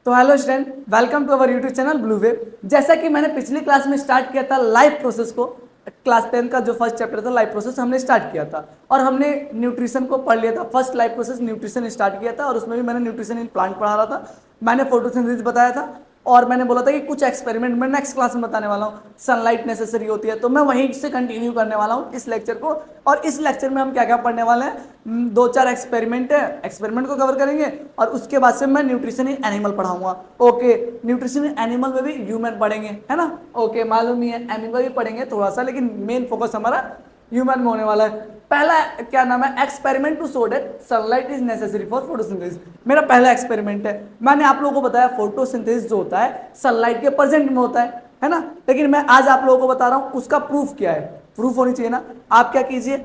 तो hello student, welcome to our YouTube channel blue wave. जैसा कि मैंने पिछली क्लास में स्टार्ट किया था लाइफ प्रोसेस को, क्लास 10 का जो फर्स्ट चैप्टर था लाइफ प्रोसेस हमने स्टार्ट किया था और हमने न्यूट्रिशन को पढ़ लिया था। First life process nutrition start किया था और उसमें भी मैंने न्यूट्रिशन इन प्लांट पढ़ा रहा था। मैंने फोटोसिंथेसिस बताया था और मैंने बोला था कि कुछ एक्सपेरिमेंट मैं नेक्स्ट क्लास में बताने वाला हूँ। सनलाइट नेसेसरी होती है, तो मैं वहीं से कंटिन्यू करने वाला हूँ इस लेक्चर को। और इस लेक्चर में हम क्या क्या पढ़ने वाले हैं, दो चार एक्सपेरिमेंट है, एक्सपेरिमेंट को कवर करेंगे और उसके बाद से मैं न्यूट्रिशन इन एनिमल पढ़ाऊंगा। ओके, न्यूट्रिशन इन एनिमल में भी ह्यूमन पढ़ेंगे, है ना। ओके, मालूम ही है एनिमल भी पढ़ेंगे थोड़ा सा, लेकिन मेन फोकस हमारा ह्यूमन में होने वाला है। पहला क्या नाम है, experiment to show that sunlight is necessary for photosynthesis. मेरा पहला एक्सपेरिमेंट है। मैंने आप लोगों को बताया फोटोसिंथेसिस जो होता है सनलाइट के प्रेजेंट में होता है ना। लेकिन मैं आज आप लोगों को बता रहा हूं उसका प्रूफ क्या है। प्रूफ होनी चाहिए ना। आप क्या कीजिए,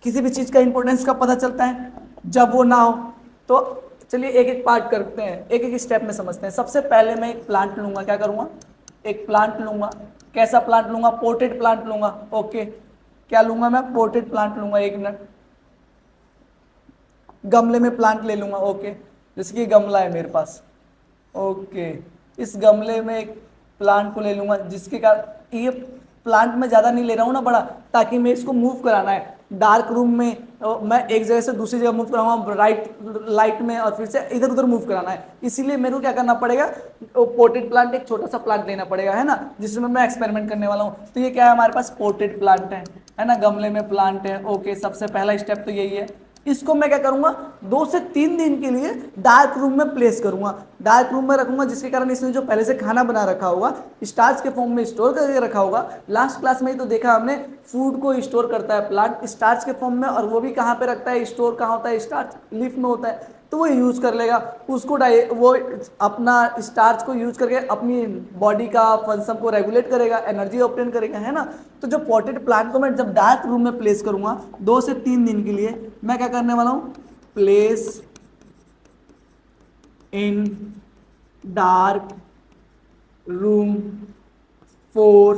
किसी भी चीज का इंपॉर्टेंस का पता चलता है जब वो ना हो। तो चलिए एक एक पार्ट करते हैं, एक एक स्टेप में समझते हैं। सबसे पहले मैं एक प्लांट लूंगा, क्या करूंगा, एक प्लांट लूंगा। कैसा प्लांट लूंगा, पोटेड प्लांट लूंगा। ओके, क्या लूंगा मैं, पोटेड प्लांट लूंगा। एक मिनट, गमले में प्लांट ले लूंगा। ओके, जैसे कि गमला है मेरे पास। ओके, इस गमले में एक प्लांट को ले लूंगा, जिसके कारण ये प्लांट में ज़्यादा नहीं ले रहा हूँ ना बड़ा, ताकि मैं इसको मूव कराना है डार्क रूम में। मैं एक जगह से दूसरी जगह मूव कराऊंगा ब्राइट लाइट में, और फिर से इधर उधर मूव कराना है। इसीलिए मेरे को क्या करना पड़ेगा, पोटेड प्लांट, एक छोटा सा प्लांट लेना पड़ेगा, है ना, जिसमें मैं एक्सपेरिमेंट करने वाला हूँ। तो ये क्या है, हमारे पास पोटेड प्लांट है ना, गमले में प्लांट है। ओके, सबसे पहला स्टेप तो यही है। इसको मैं क्या करूंगा, 2 से 3 दिन के लिए डार्क रूम में प्लेस करूंगा, डार्क रूम में रखूंगा, जिसके कारण इसने जो पहले से खाना बना रखा होगा स्टार्च के फॉर्म में स्टोर करके रखा होगा। लास्ट क्लास में ही तो देखा हमने, फूड को स्टोर करता है प्लांट स्टार्च के फॉर्म में, और वो भी कहाँ पे रखता है, स्टोर कहाँ होता है, स्टार्च लीफ में होता है। तो वो यूज कर लेगा उसको, वो अपना स्टार्च को यूज करके अपनी बॉडी का फंक्शन को रेगुलेट करेगा, एनर्जी ऑब्टेन करेगा, है ना। तो जो पॉटेड प्लांट को मैं जब डार्क रूम में प्लेस करूंगा 2 से 3 दिन के लिए, मैं क्या करने वाला हूं, place in dark room for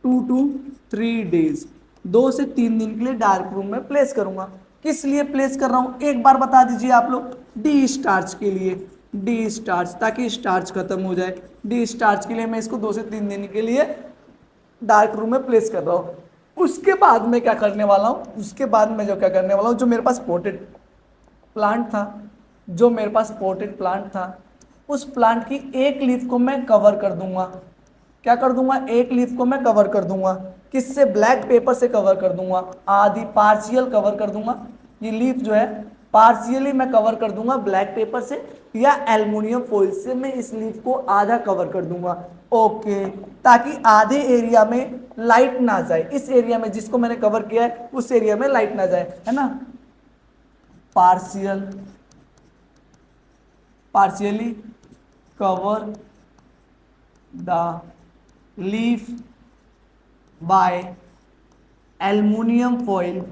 2 to 3 days। 2 से 3 दिन के लिए डार्क रूम में प्लेस करूंगा। किस लिए प्लेस कर रहा हूं, एक बार बता दीजिए आप लोग, डी स्टार्च के लिए। डी स्टार्च, ताकि स्टार्च खत्म हो जाए। डी स्टार्च के लिए मैं इसको 2 से 3 दिन के लिए डार्क रूम में प्लेस कर रहा हूं। उसके बाद मैं क्या करने वाला हूं, उसके बाद मैं जो क्या करने वाला हूं, जो मेरे पास पोटेड प्लांट था, जो मेरे पास पोटेड प्लांट था, उस प्लांट की एक लीफ को मैं कवर कर दूंगा। क्या कर दूंगा, एक लीफ को मैं कवर कर दूंगा। किससे, ब्लैक पेपर से कवर कर दूंगा, आधी पार्शियल कवर कर दूंगा। ये लीफ जो है पार्शियली मैं कवर कर दूंगा ब्लैक पेपर से, या एल्युमिनियम फॉइल से मैं इस लीफ को आधा कवर कर दूंगा। ओके, ताकि आधे एरिया में लाइट ना जाए, इस एरिया में जिसको मैंने कवर किया है उस एरिया में लाइट ना जाए, है ना। Partially cover the leaf by aluminium foil.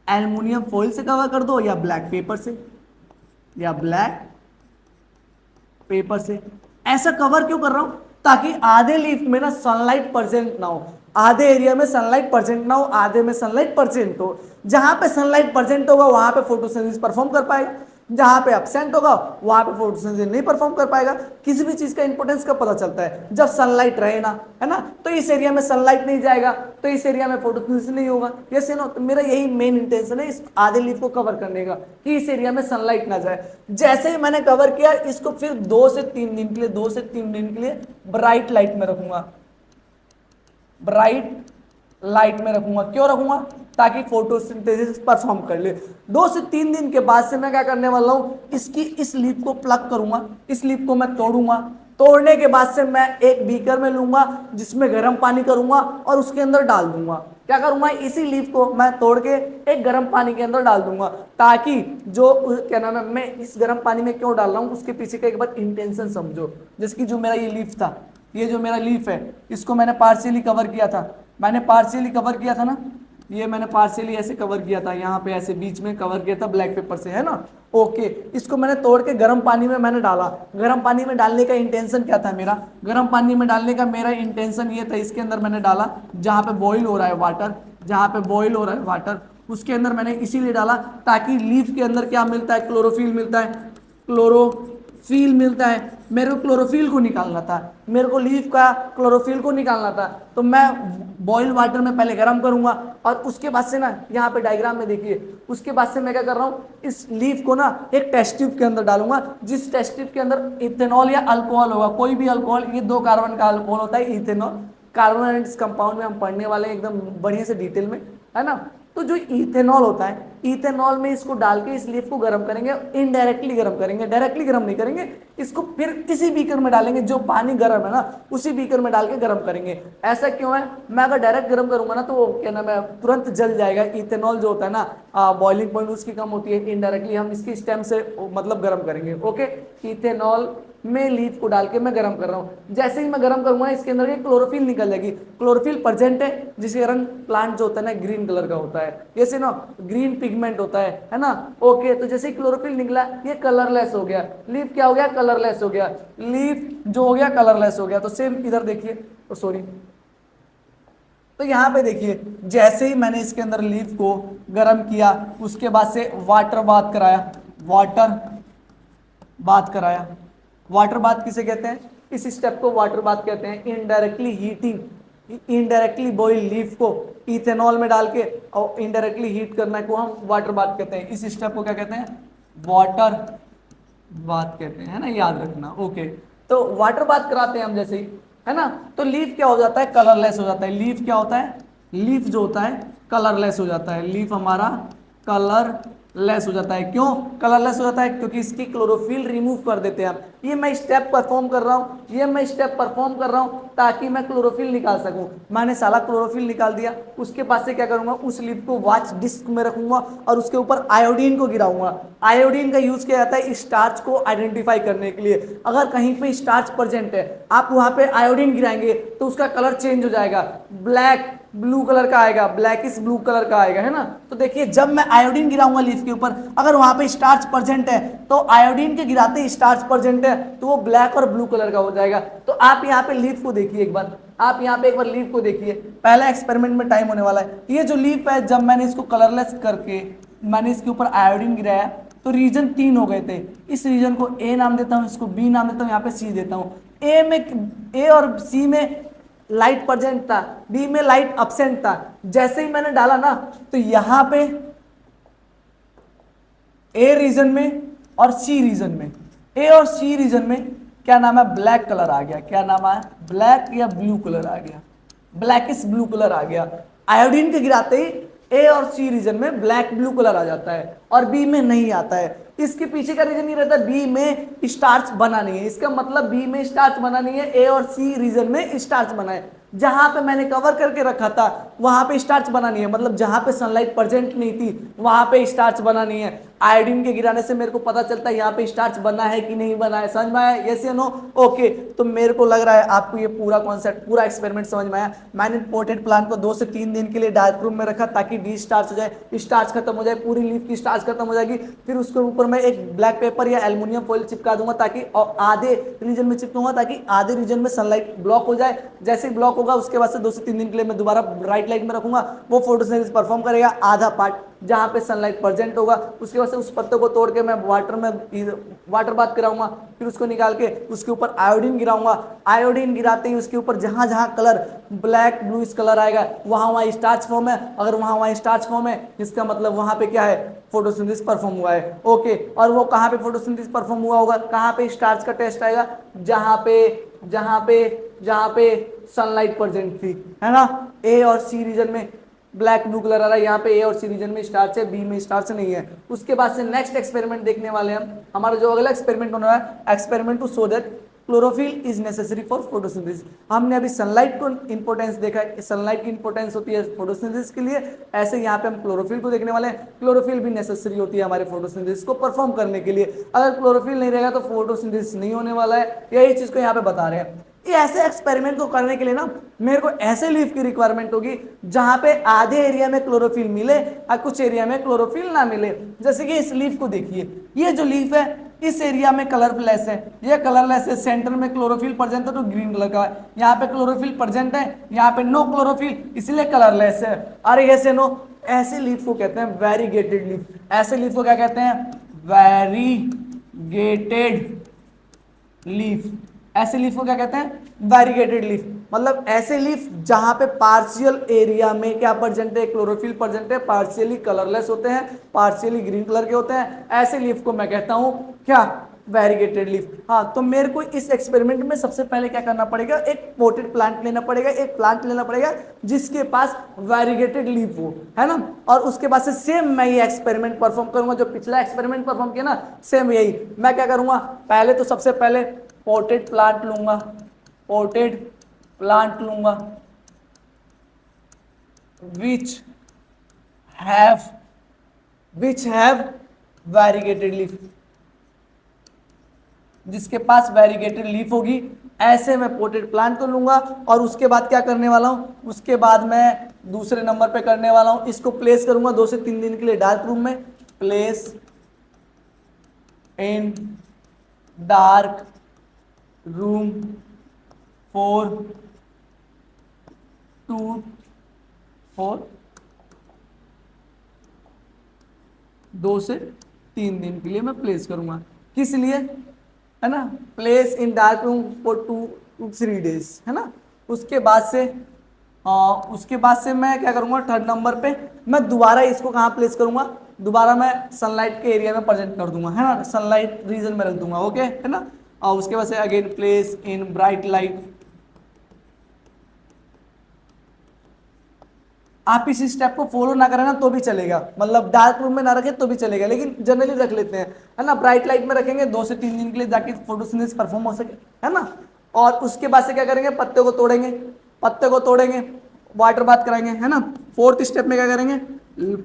Aluminium foil से कवर कर दो, या ब्लैक पेपर से, या ब्लैक पेपर से। ऐसा कवर क्यों कर रहा हूं, ताकि आधे लीफ में ना सनलाइट प्रेजेंट ना हो, आधे एरिया में सनलाइट प्रेजेंट ना हो, आधे में सनलाइट प्रेजेंट हो। जहां पे सनलाइट प्रेजेंट होगा वहां पे फोटोसिंथेसिस परफॉर्म कर पाएगा, जहां पे एब्सेंट होगा वहां पे फोटोसिंथेसिस नहीं परफॉर्म कर पाएगा। किसी भी चीज का इंपॉर्टेंस कब पता चलता है, जब सनलाइट रहे ना, है ना। तो इस एरिया में सनलाइट नहीं जाएगा, तो इस एरिया में फोटोसिंथेसिस नहीं होगा। यस या नो। तो मेरा यही मेन इंटेंशन है इस आधे लीफ को कवर करने का, कि इस एरिया में सनलाइट ना जाए। जैसे ही मैंने कवर किया, इसको फिर 2 से 3 दिन के लिए, 2 से 3 दिन के लिए ब्राइट लाइट में रखूंगा, ब्राइट लाइट में रखूंगा। क्यों रखूंगा, ताकि फोटोसिंथेसिस परफॉर्म कर ले। 2 से 3 दिन के बाद से मैं क्या करने वाला हूं, इसकी इस लीफ को प्लग करूंगा, इस लीफ को मैं तोड़ूंगा। तोड़ने के बाद से मैं एक बीकर में लूंगा, जिसमें गर्म पानी करूंगा और उसके अंदर डाल दूंगा। क्या करूंगा, इसी लीफ को मैं तोड़ के एक गर्म पानी के अंदर डाल दूंगा, ताकि जो क्या नाम है, मैं इस गर्म पानी में क्यों डाल रहा हूं उसके पीछे का एक बार इंटेंशन समझो। जैसे कि जो मेरा ये लीफ था, ये जो मेरा लीफ है, इसको मैंने पार्शियली कवर किया था, मैंने पार्शियली कवर किया था ना, ये मैंने पार्शियली ऐसे कवर किया था, यहाँ पे ऐसे बीच में कवर किया था ब्लैक पेपर से, है ना। ओके, इसको मैंने तोड़ के गर्म पानी में मैंने डाला। गर्म पानी में डालने का इंटेंशन क्या था मेरा, गर्म पानी में डालने का मेरा इंटेंशन ये था, इसके अंदर मैंने डाला जहाँ पे बॉईल हो रहा है वाटर, जहाँ पे बॉईल हो रहा है वाटर, उसके अंदर मैंने इसीलिए डाला ताकि लीफ के अंदर क्या मिलता है, क्लोरोफिल मिलता है, क्लोरो फील मिलता है, मेरे को क्लोरोफिल को निकालना था, मेरे को लीफ का क्लोरोफिल को निकालना था, तो मैं बॉइल वाटर में पहले गर्म करूंगा और उसके बाद से ना यहाँ पे डायग्राम में देखिए, उसके बाद से मैं क्या कर रहा हूँ, इस लीफ को ना एक टेस्ट ट्यूब के अंदर डालूंगा, जिस टेस्ट ट्यूब के अंदर इथेनॉल या अल्कोहल होगा, कोई भी अल्कोहल, ये 2 कार्बन का अल्कोहल होता है इथेनॉल, कार्बोनेटेड कंपाउंड में हम पढ़ने वाले हैं एकदम बढ़िया से डिटेल में, है ना। तो जो इथेनॉल होता है, इथेनॉल में इसको डाल के इस लीफ को गर्म करेंगे, इनडायरेक्टली गर्म करेंगे, डायरेक्टली गर्म नहीं करेंगे, इसको फिर किसी बीकर में डालेंगे, जो पानी गर्म है ना उसी बीकर में डाल के गर्म करेंगे। ऐसा क्यों है, मैं अगर डायरेक्ट गर्म करूंगा ना तो वो क्या नाम है, तुरंत जल जाएगा। इथेनॉल जो होता है ना बॉइलिंग पॉइंट उसकी कम होती है, इनडायरेक्टली हम इसकी स्टेम से मतलब गर्म करेंगे। ओके, इथेनॉल में लीफ को डाल के मैं गर्म कर रहा हूँ, जैसे ही मैं गर्म करूंगा इसके अंदर ये क्लोरोफिल निकल जाएगी, क्लोरोफिल प्रेजेंट है, जिसके कारण प्लांट जो होता है ना ग्रीन कलर का होता है, जैसे ना ग्रीन पिगमेंट होता है ना। ओके, तो जैसे ही क्लोरोफिल निकला ये कलरलेस हो गया, लीफ क्या हो गया, कलरलेस हो गया, लीफ जो हो गया कलरलेस हो गया। तो सेम इधर देखिए, सॉरी, तो यहाँ पे देखिए जैसे ही मैंने इसके अंदर लीफ को गर्म किया, उसके बाद से वाटर बाथ कराया, वाटर बाथ कराया, वाटर बाथ किसे कहते हैं, इस स्टेप को वाटर बाथ कहते हैं। Indirectly heating, indirectly boil leaf को इथेनॉल में डाल के और इनडायरेक्टली हीट करना को हम वाटर बाथ कहते हैं। इस स्टेप को क्या कहते हैं, वाटर बात कहते हैं, है ना, याद रखना। ओके, तो वाटर बात कराते हैं हम जैसे ही, है ना, तो लीफ क्या हो जाता है, कलरलेस हो जाता है। लीफ क्या होता है, लीफ जो होता है कलरलेस हो जाता है, लीफ हमारा कलरलेस हो जाता है। क्यों कलरलेस हो जाता है, क्योंकि इसकी क्लोरोफिल रिमूव कर देते हैं हम। ये मैं स्टेप परफॉर्म कर रहा हूँ, ये मैं स्टेप परफॉर्म कर रहा हूँ ताकि मैं क्लोरोफिल निकाल सकूं। मैंने सारा क्लोरोफिल निकाल दिया, उसके बाद से क्या करूंगा, उस लीफ को वॉच डिस्क में रखूंगा और उसके ऊपर आयोडीन को गिराऊंगा। आयोडीन का यूज किया जाता है स्टार्च को आइडेंटिफाई करने के लिए। अगर कहीं पे स्टार्च प्रेजेंट है, आप वहां पे आयोडीन गिराएंगे तो उसका कलर चेंज हो जाएगा, ब्लैक ब्लू कलर का आएगा, ब्लैकिश ब्लू कलर का आएगा, है ना। तो देखिए जब मैं आयोडीन गिराऊंगा लीफ के ऊपर, अगर वहां पे स्टार्च प्रेजेंट है तो आयोडीन के गिराते ही स्टार्च प्रेजेंट है तो वो ब्लैक और ब्लू कलर का हो जाएगा। तो आप यहाँ पे लीफ को देखिए एक बार, आप यहाँ पे एक बार लीफ को देखिए, पहला एक्सपेरिमेंट में टाइम होने वाला है। ये जो लीफ है, जब मैंने इसको कलरलेस करके मैंने इसके ऊपर आयोडीन गिराया तो रीजन 3 हो गए थे। इस रीजन को ए नाम देता हूँ, इसको बी नाम देता हूँ, यहाँ पे सी देता हूँ। ए और सी में लाइट प्रेजेंट था, बी में लाइट अब्सेंट था। जैसे ही मैंने डाला ना तो यहां पे ए रीजन में और सी रीजन में, ए और सी रीजन में क्या नाम है, ब्लैक कलर आ गया। क्या नाम है, ब्लैक या ब्लू कलर आ गया, ब्लैकिश ब्लू कलर आ गया। आयोडीन के गिराते ही ए और सी रीजन में ब्लैक ब्लू कलर आ जाता है और बी में नहीं आता है। इसके पीछे का रीजन ये रहता है, बी में स्टार्च बना नहीं है। इसका मतलब बी में स्टार्च बना नहीं है, ए और सी रीजन में स्टार्च बना है। जहां पे मैंने कवर करके रखा था वहां पे स्टार्च बना नहीं है, मतलब जहां पे सनलाइट प्रेजेंट नहीं थी वहां पे स्टार्च बना नहीं है। आयोडीन के गिराने से मेरे को पता चलता है यहाँ पे स्टार्च बना है कि नहीं बना है। समझ में आया, यस या नो? ओके, तो मेरे को लग रहा है आपको ये पूरा कॉन्सेप्ट, पूरा एक्सपेरिमेंट समझ में आया। मैंने इंपोर्टेड प्लांट को 2 से 3 दिन के लिए डार्क रूम में रखा ताकि डी स्टार्च हो जाए, स्टार्च खत्म हो जाए, पूरी लीफ की स्टार्च खत्म हो जाएगी। फिर उसके ऊपर मैं एक ब्लैक पेपर या एल्युमिनियम फॉइल चिपका दूंगा ताकि आधे रीजन में चिपकूंगा ताकि आधे रीजन में सनलाइट ब्लॉक हो जाए। जैसे ही ब्लॉक होगा उसके बाद से 2 से 3 दिन के लिए मैं दोबारा ब्राइट लाइट में रखूंगा, वो फोटोसिंथेसिस परफॉर्म करेगा। आधा पार्ट जहां पे सनलाइट प्रेजेंट होगा उसके बाद से उस पत्ते को तोड़ के मैं वाटर बाथ कराऊंगा, फिर उसको निकाल के उसके ऊपर आयोडीन गिराऊंगा। आयोडीन गिराते ही उसके ऊपर जहां जहां कलर ब्लैक ब्लू कलर आएगा वहां वहां स्टार्च फॉर्म है। अगर वहां वहां स्टार्च फॉर्म है इसका मतलब वहां पे क्या है, फोटोसिंथेसिस परफॉर्म हुआ है। ओके, और वो कहां पे फोटोसिंथेसिस परफॉर्म हुआ होगा, कहां पे स्टार्च का टेस्ट आएगा, जहां पे सनलाइट प्रेजेंट थी, है ना। ए और सी रीजन में ब्लैक ब्लू कलर आ रहा है, यहाँ पे ए और सी रीजन में स्टार्च है, बी में स्टार्च नहीं है। उसके बाद से नेक्स्ट एक्सपेरिमेंट देखने वाले हम, हमारा जो अगला एक्सपेरिमेंट होने वाला है, experiment to show that chlorophyll is necessary for photosynthesis. हमने अभी सनलाइट को इंपोर्टेंस देखा है, सनलाइट की इंपोर्टेंस होती है फोटोसिंथेसिस के लिए, ऐसे यहाँ पे हम क्लोरोफिल को देखने वाले हैं। क्लोरोफिल भी नेसेसरी होती है हमारे फोटोसिंथेसिस को परफॉर्म करने के लिए। अगर क्लोरोफिल नहीं रहेगा तो फोटोसिंथेसिस नहीं होने वाला है, यही चीज को यहाँ पे बता रहे हैं। ये ऐसे एक्सपेरिमेंट को करने के लिए ना मेरे को ऐसे लीफ की रिक्वायरमेंट होगी जहां पे आधे एरिया में क्लोरोफिल मिले और कुछ एरिया में क्लोरोफिल ना मिले। जैसे कि इस लीफ को देखिए, ये जो लीफ है इस एरिया में कलरलेस है, ये कलरलेस है, सेंटर में क्लोरोफिल प्रेजेंट है तो ग्रीन कलर का है, यहाँ पे क्लोरोफिल प्रेजेंट है, यहाँ पे नो क्लोरोफिल इसलिए कलरलेस है। अरे ऐसे नो, ऐसे लीफ को कहते हैं वेरीगेटेड लीफ। ऐसे लीफ को क्या कहते हैं, वेरीगेटेड लीफ। ऐसे लीफ को क्या कहते हैं? वैरीगेटेड लीफ। मतलब ऐसे लीफ जहां पे पार्शियल एरिया में क्या प्रेजेंट है? क्लोरोफिल प्रेजेंट है, पार्शियली कलरलेस होते हैं, पार्शियली ग्रीन कलर के होते हैं, ऐसे लीफ को मैं कहता हूं क्या? वैरीगेटेड लीफ। हाँ, तो मेरे को इस एक्सपेरिमेंट में सबसे पहले क्या करना पड़ेगा? एक पोटेड प्लांट लेना पड़ेगा, एक प्लांट लेना पड़ेगा जिसके पास वैरीगेटेड लीफ हो, है ना। और उसके बाद से सेम मैं ये एक्सपेरिमेंट परफॉर्म करूंगा जो पिछला एक्सपेरिमेंट परफॉर्म किया ना, सेम यही मैं क्या करूंगा? पहले तो सबसे पहले पोटेड प्लांट लूंगा, पोटेड प्लांट लूंगा विच हैव वैरीगेटेड लीफ, जिसके पास वैरीगेटेड लीफ होगी, ऐसे मैं पोटेड प्लांट को लूंगा। और उसके बाद क्या करने वाला हूं? उसके बाद मैं दूसरे नंबर पे करने वाला हूं, इसको प्लेस करूंगा 2 से 3 दिन के लिए डार्क रूम में। Place in dark room for 2 से 3 दिन के लिए मैं प्लेस करूंगा। किस लिए? है ना, place in dark room for 2 to 3 days, है ना। उसके बाद से मैं क्या करूंगा? थर्ड नंबर पे मैं दोबारा इसको कहाँ प्लेस करूंगा? दोबारा मैं सनलाइट के एरिया में प्रेजेंट कर दूंगा, है ना, सनलाइट रीजन में रख दूंगा। ओके, है ना। और उसके बाद से again place in bright light. आप इस स्टेप को फॉलो ना करें ना तो भी चलेगा, मतलब डार्क रूम में ना रखें तो भी चलेगा, लेकिन जनरली रख लेते हैं, है ना। ब्राइट लाइट में रखेंगे 2 से 3 दिन के लिए ताकि फोटोसिंथेसिस परफॉर्म हो सके, है ना। और उसके बाद से क्या करेंगे? पत्ते को तोड़ेंगे, वाटर बाथ कराएंगे, है ना। फोर्थ स्टेप में क्या करेंगे?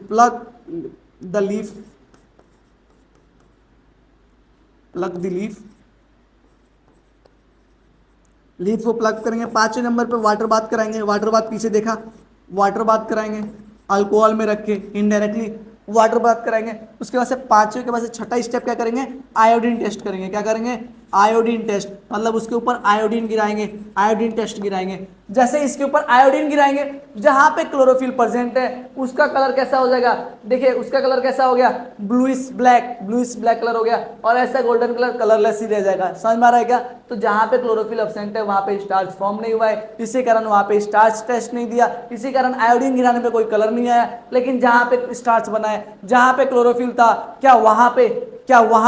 प्लग द लीफ, लीफ को प्लग करेंगे। 5वें नंबर पे वाटर बाथ कराएंगे। वाटर बाथ पीछे देखा, वाटर बाथ कराएंगे अल्कोहल में रख के, इनडायरेक्टली वाटर बाथ कराएंगे। उसके बाद से 5वें के बाद से छठा स्टेप क्या करेंगे? आयोडीन टेस्ट करेंगे। क्या करेंगे? आयोडीन टेस्ट, मतलब उसके ऊपर आयोडीन गिराएंगे, आयोडीन टेस्ट गिराएंगे। जैसे इसके ऊपर आयोडीन गिराएंगे, जहां पे क्लोरोफिल प्रेजेंट है उसका कलर कैसा हो जाएगा? देखिए उसका कलर कैसा हो गया? ब्लूइश ब्लैक कलर हो गया, और ऐसा गोल्डन कलर कलरलेस ही रह जाएगा। समझ में आ रहा है क्या? तो जहां पे क्लोरोफिल एब्सेंट है वहां पे स्टार्च फॉर्म नहीं हुआ है, इसी कारण वहां पे स्टार्च टेस्ट नहीं दिया, इसी कारण आयोडीन गिराने पे कोई कलर नहीं आया। लेकिन जहां पे स्टार्च बना है, जहां पे क्लोरोफिल था, क्या वहां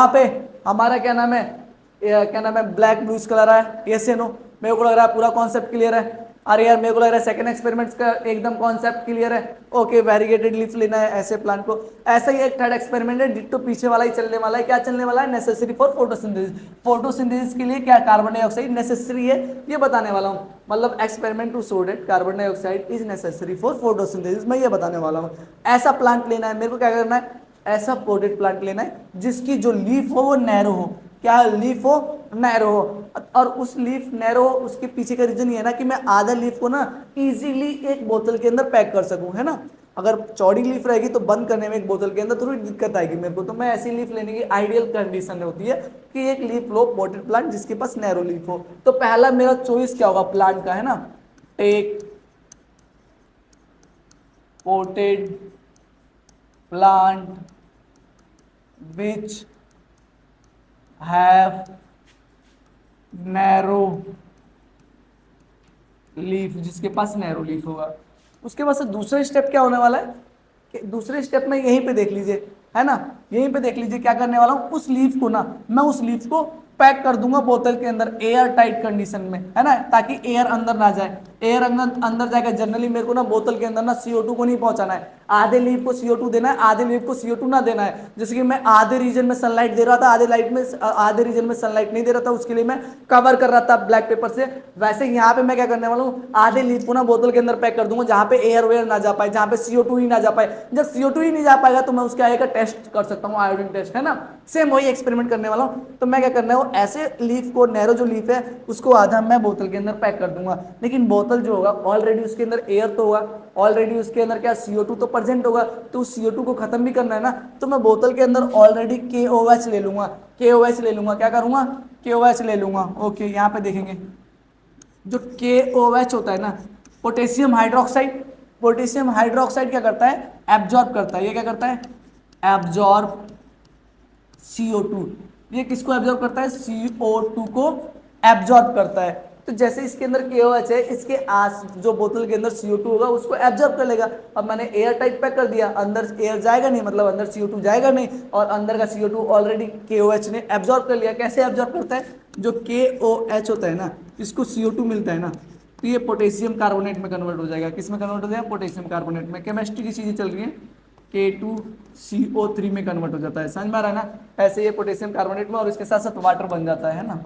पे हमारा क्या नाम है, ब्लैक ब्लूइश कलर है? यस या नो? मेरे को लग रहा है पूरा कॉन्सेप्ट क्लियर है। अरे यार मेरे को लग रहा है सेकंड एक्सपेरिमेंट्स का एकदम कॉन्सेप्ट क्लियर है। ओके, वैरीगेटेड लीफ लेना है ऐसे प्लांट को। ऐसा ही एक थर्ड एक्सपेरिमेंट है, डिट्टो पीछे वाला ही चलने वाला है। क्या चलने वाला है? Necessary for photosynthesis. फोटोसिंथेसिस के लिए क्या कार्बन डाइऑक्साइड नेसेसरी है, ये बताने वाला हूँ। मतलब experiment to show that carbon dioxide is necessary for photosynthesis, मैं ये बताने वाला हूँ। ऐसा प्लांट लेना है मेरे को, क्या करना है? ऐसा पोटेड प्लांट लेना है जिसकी जो लीफ हो वो नैरो हो। क्या लीफ हो? नैरो हो। और उस लीफ नैरो, उसके पीछे का रीजन ये है ना कि मैं आधा लीफ को ना इजीली एक बोतल के अंदर पैक कर सकूं, है ना। अगर चौड़ी लीफ रहेगी तो बंद करने में एक बोतल के अंदर थोड़ी दिक्कत आएगी मेरे को, तो मैं ऐसी लीफ लेने की आइडियल कंडीशन होती है कि एक लीफ लो पोटेड प्लांट जिसके पास नैरो लीफ हो। तो पहला मेरा चॉइस क्या होगा प्लांट का, है ना? Take potted plant which have narrow leaf, जिसके पास नैरो लीफ होगा। उसके बाद से दूसरा स्टेप क्या होने वाला है कि दूसरे स्टेप में यहीं पे देख लीजिए, है ना, यहीं पे देख लीजिए क्या करने वाला हूँ। उस लीफ को ना मैं उस लीफ को पैक कर दूंगा बोतल के अंदर एयर टाइट कंडीशन में, है ना, ताकि एयर अंदर ना जाए। एयर अंदर जाएगा। जनरली मेरे को ना बोतल के अंदर ना CO2 को नहीं पहुंचाना है, आधे लीफ को CO2 देना है, आधे लीफ को CO2 ना देना है। जैसे कि मैं आधे रीजन में सनलाइट दे रहा था, आधे रीजन में सनलाइट नहीं दे रहा था, उसके लिए मैं कवर कर रहा था ब्लैक पेपर से। वैसे यहाँ पे मैं क्या करने वाला हूँ, आधे लीफ को ना बोतल के अंदर पैक कर दूंगा जहां पे एयर वेयर ना जा पाए, जहां पे CO2 ही ना जा पाए। जब CO2 ही नहीं जा पाएगा तो मैं उसके आगे का टेस्ट कर सकता हूँ, आयोडीन टेस्ट, है ना। सेम वही एक्सपेरिमेंट करने वाला हूँ। तो मैं क्या करना है, ऐसे लीफ को, नैरो जो लीफ है उसको आधा मैं बोतल के अंदर पैक कर दूंगा। लेकिन बोतल जो होगा ऑलरेडी उसके अंदर एयर तो होगा, ऑलरेडी उसके अंदर क्या CO2 तो प्रेजेंट होगा, तो उस CO2 को खत्म भी करना है ना। तो मैं बोतल के अंदर ऑलरेडी KOH ले लूंगा, क्या करूंगा? KOH ले लूंगा। ओके, यहाँ पे देखेंगे जो KOH होता है ना, पोटेशियम हाइड्रोक्साइड क्या करता है? एब्जॉर्ब करता है। ये क्या करता है? Absorb CO2। ये किसको एब्जॉर्ब करता है, CO2 को एब्जॉर्ब करता है। तो जैसे इसके अंदर KOH है, इसके आस जो बोतल के अंदर CO2 होगा उसको एब्जॉर्ब कर लेगा। अब मैंने एयर टाइट पैक कर दिया, अंदर एयर जाएगा नहीं, मतलब अंदर CO2 जाएगा नहीं, और अंदर का CO2 ऑलरेडी KOH ने एब्जॉर्ब कर लिया। कैसे एब्जॉर्ब करता है, जो KOH होता है ना, इसको CO2 मिलता है ना, तो ये पोटेशियम कार्बोनेट में कन्वर्ट हो जाएगा। किस में कन्वर्ट हो जाएगा, पोटेशियम कार्बोनेट में। केमिस्ट्री की चीजें चल रही है, K2CO3 में कन्वर्ट हो जाता है, समझ में आ रहा है ना। ऐसे ये पोटेशियम कार्बोनेट में और इसके साथ साथ वाटर बन जाता है ना।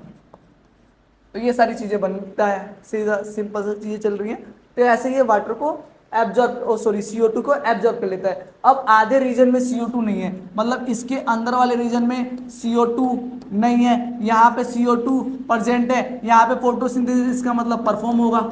तो ये सारी चीजें बनता है, सीधा सिंपल सी चीजें चल रही हैं। तो ऐसे ये वाटर को CO2 को एब्जॉर्ब कर लेता है। अब आधे रीजन में CO2 नहीं है, मतलब इसके अंदर वाले रीजन में CO2 नहीं है, यहाँ पे CO2 प्रेजेंट है, यहाँ पे फोटोसिंथेसिस का मतलब परफॉर्म होगा,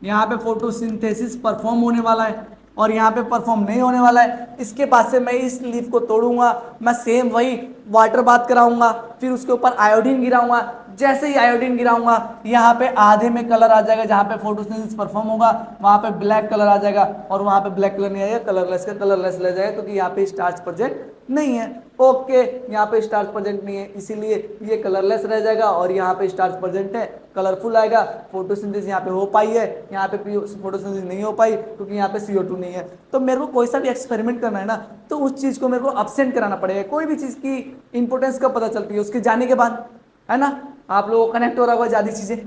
यहाँ पे फोटोसिंथेसिस परफॉर्म होने वाला है, और यहाँ पे परफॉर्म नहीं होने वाला है। इसके बाद से मैं इस लीफ को तोड़ूंगा, मैं सेम वही वाटर बाथ कराऊंगा, फिर उसके ऊपर आयोडीन गिराऊंगा। जैसे ही आयोडीन गिराऊंगा, यहाँ पे आधे में कलर आ जाएगा, जहाँ पे फोटोसिंथेसिस परफॉर्म होगा वहाँ पे ब्लैक कलर आ जाएगा, और वहाँ पे ब्लैक कलर नहीं आएगा, कलरलेस का कलरलेस ले जाएगा, क्योंकि यहाँ पे स्टार्च प्रेजेंट नहीं है। ओके, यहाँ पे स्टार्च प्रेजेंट नहीं है, इसीलिए ये कलरलेस रह जाएगा, और यहाँ पे स्टार्च प्रेजेंट है, कलरफुल आएगा। फोटोसिंथेसिस यहाँ पे हो पाई है, यहाँ पे फोटोसिंथेसिस नहीं हो पाई, क्योंकि यहाँ पे CO2 नहीं है। तो मेरे को कोई सा भी एक्सपेरिमेंट करना है ना, तो उस चीज को मेरे को अब्सेंट कराना पड़ेगा। कोई भी चीज की इंपोर्टेंस कब पता चलती है, उसके जाने के बाद, है ना। आप लोगों को कनेक्ट हो रहा होगा ज्यादा चीजें।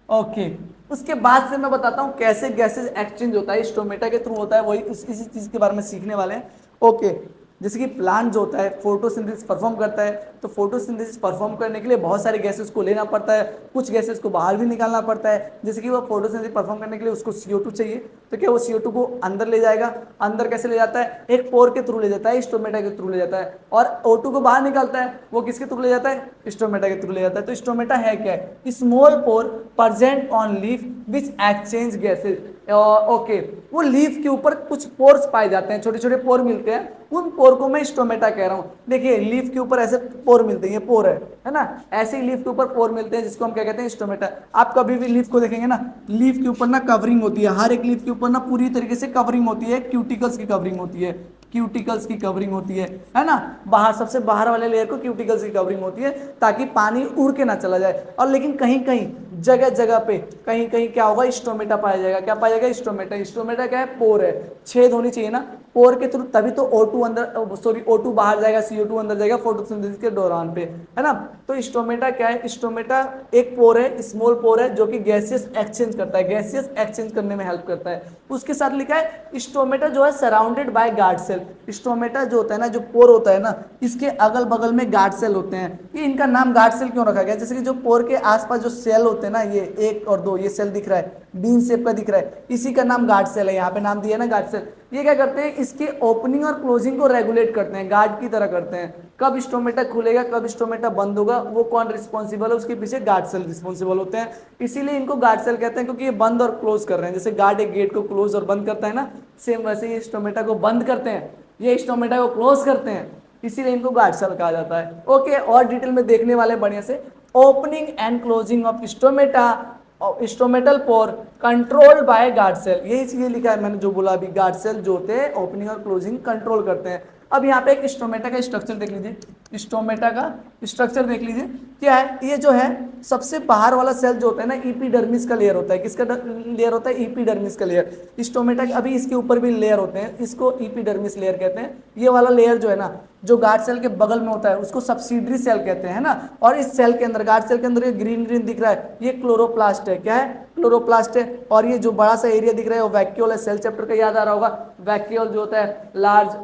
ओके, उसके बाद से मैं बताता हूँ कैसे गैसेज एक्सचेंज होता है, स्टोमेटा के थ्रू होता है, वही इसी चीज के बारे में सीखने वाले हैं। ओके, जैसे कि प्लांट जो होता है फोटोसिंथेसिस परफॉर्म करता है, तो फोटोसिंथेसिस परफॉर्म करने के लिए बहुत सारे गैसेस को लेना पड़ता है, कुछ गैसेस को बाहर भी निकालना पड़ता है। जैसे कि वो फोटोसिंथेसिस परफॉर्म करने के लिए उसको CO2 चाहिए, तो क्या वो CO2 को अंदर ले जाएगा। अंदर कैसे ले जाता है, एक पोर के थ्रू ले जाता है, स्टोमेटा के थ्रू ले जाता है। और O2 को बाहर निकालता है, वो किसके थ्रू ले जाता है, स्टोमेटा के थ्रू ले जाता है। तो स्टोमेटा है क्या है, small pore present on leaf which exchange gases. Okay, वो लीफ के ऊपर कुछ पोर्स पाए जाते हैं, छोटे छोटे पोर मिलते हैं, उन पोर को मैं स्टोमेटा कह रहा हूं। देखिए लीफ के ऊपर ऐसे पोर मिलते हैं, ये पोर है ना, ऐसे ही लीफ के ऊपर पोर मिलते हैं, जिसको हम क्या कहते हैं, स्टोमेटा। आप कभी भी लीफ को देखेंगे ना, लीफ के ऊपर ना कवरिंग होती है, हर एक लीफ के ऊपर ना पूरी तरीके से कवरिंग होती है, क्यूटिकल्स की कवरिंग होती है, क्यूटिकल्स की कवरिंग होती है ना। बाहर सबसे बाहर वाले लेयर को क्यूटिकल्स की कवरिंग होती है, ताकि पानी उड़ के ना चला जाए। और लेकिन कहीं कहीं जगह जगह पे कहीं कहीं क्या होगा, स्टोमेटा पाया जाएगा। क्या पाया जाएगा, स्टोमेटा। स्टोमेटा क्या है, पोर है, छेद होनी चाहिए ना पोर के थ्रू, तभी तो O2 अंदर, सॉरी O2 बाहर जाएगा, CO2 अंदर जाएगा फोटोसिंथेसिस के दौरान पे, है ना। तो स्टोमेटा क्या है, स्टोमेटा एक पोर है, स्मॉल पोर है, जो कि गैसियस एक्सचेंज करता है, गैसियस एक्सचेंज करने में हेल्प करता है। उसके साथ लिखा है स्टोमेटा जो है surrounded by guard cell. Stomata जो होता है ना, जो पोर होता है ना, इसके अगल बगल में गार्ड सेल होते हैं। ये इनका नाम गार्ड सेल क्यों रखा गया, जैसे कि जो पोर के आसपास जो सेल होते हैं ना, ये 1 और 2, ये सेल दिख रहा है, बीन शेप का दिख रहा है, इसी का नाम गार्ड सेल है, यहाँ पे नाम दिया ना गार्ड सेल। ये क्या करते हैं, इसके ओपनिंग और क्लोजिंग को रेगुलेट करते हैं, गार्ड की तरह करते हैं। कब स्टोमेटा खुलेगा, कब स्टोमेटा बंद होगा, वो कौन रिस्पॉन्सिबल है, उसके पीछे गार्ड सेल रिस्पॉन्सिबल होते हैं। इसीलिए इनको गार्ड सेल कहते हैं, क्योंकि ये बंद और क्लोज कर रहे हैं। जैसे गार्ड एक गेट को क्लोज और बंद करता है ना, सेम वैसे ये स्टोमेटा को बंद करते हैं, ये स्टोमेटा को क्लोज करते हैं, इसीलिए इनको गार्ड सेल कहा जाता है। ओके, और डिटेल में देखने वाले बढ़िया से। Opening and closing of stomata, stomatal pore controlled by guard cell. यही चीजें लिखा है मैंने जो बोला अभी, गार्ड सेल जो होते हैं ओपनिंग और क्लोजिंग कंट्रोल करते हैं। अब यहाँ पे एक स्टोमेटा का स्ट्रक्चर देख लीजिए, स्टोमेटा का स्ट्रक्चर देख लीजिए क्या है। ये जो है सबसे बाहर वाला सेल जो होता है ना, इपीडर्मिस का लेयर होता है। किसका लेयर होता है, इपीडर्मिस का लेयर। स्टोमेटा अभी इसके ऊपर भी लेयर होते हैं, इसको इपीडर्मिस लेयर कहते हैं। ये वाला लेयर जो है ना, जो गार्ड सेल के बगल में होता है, उसको सब्सिडरी सेल कहते हैं, है ना। और इस सेल के अंदर, गार्ड सेल के अंदर ये ग्रीन ग्रीन दिख रहा है, ये क्लोरोप्लास्ट है। क्या है, क्लोरोप्लास्ट है। और ये जो बड़ा सा एरिया दिख रहा है वो वैक्यूल है। सेल चैप्टर का याद आ रहा होगा, वैक्यूल जो होता है लार्ज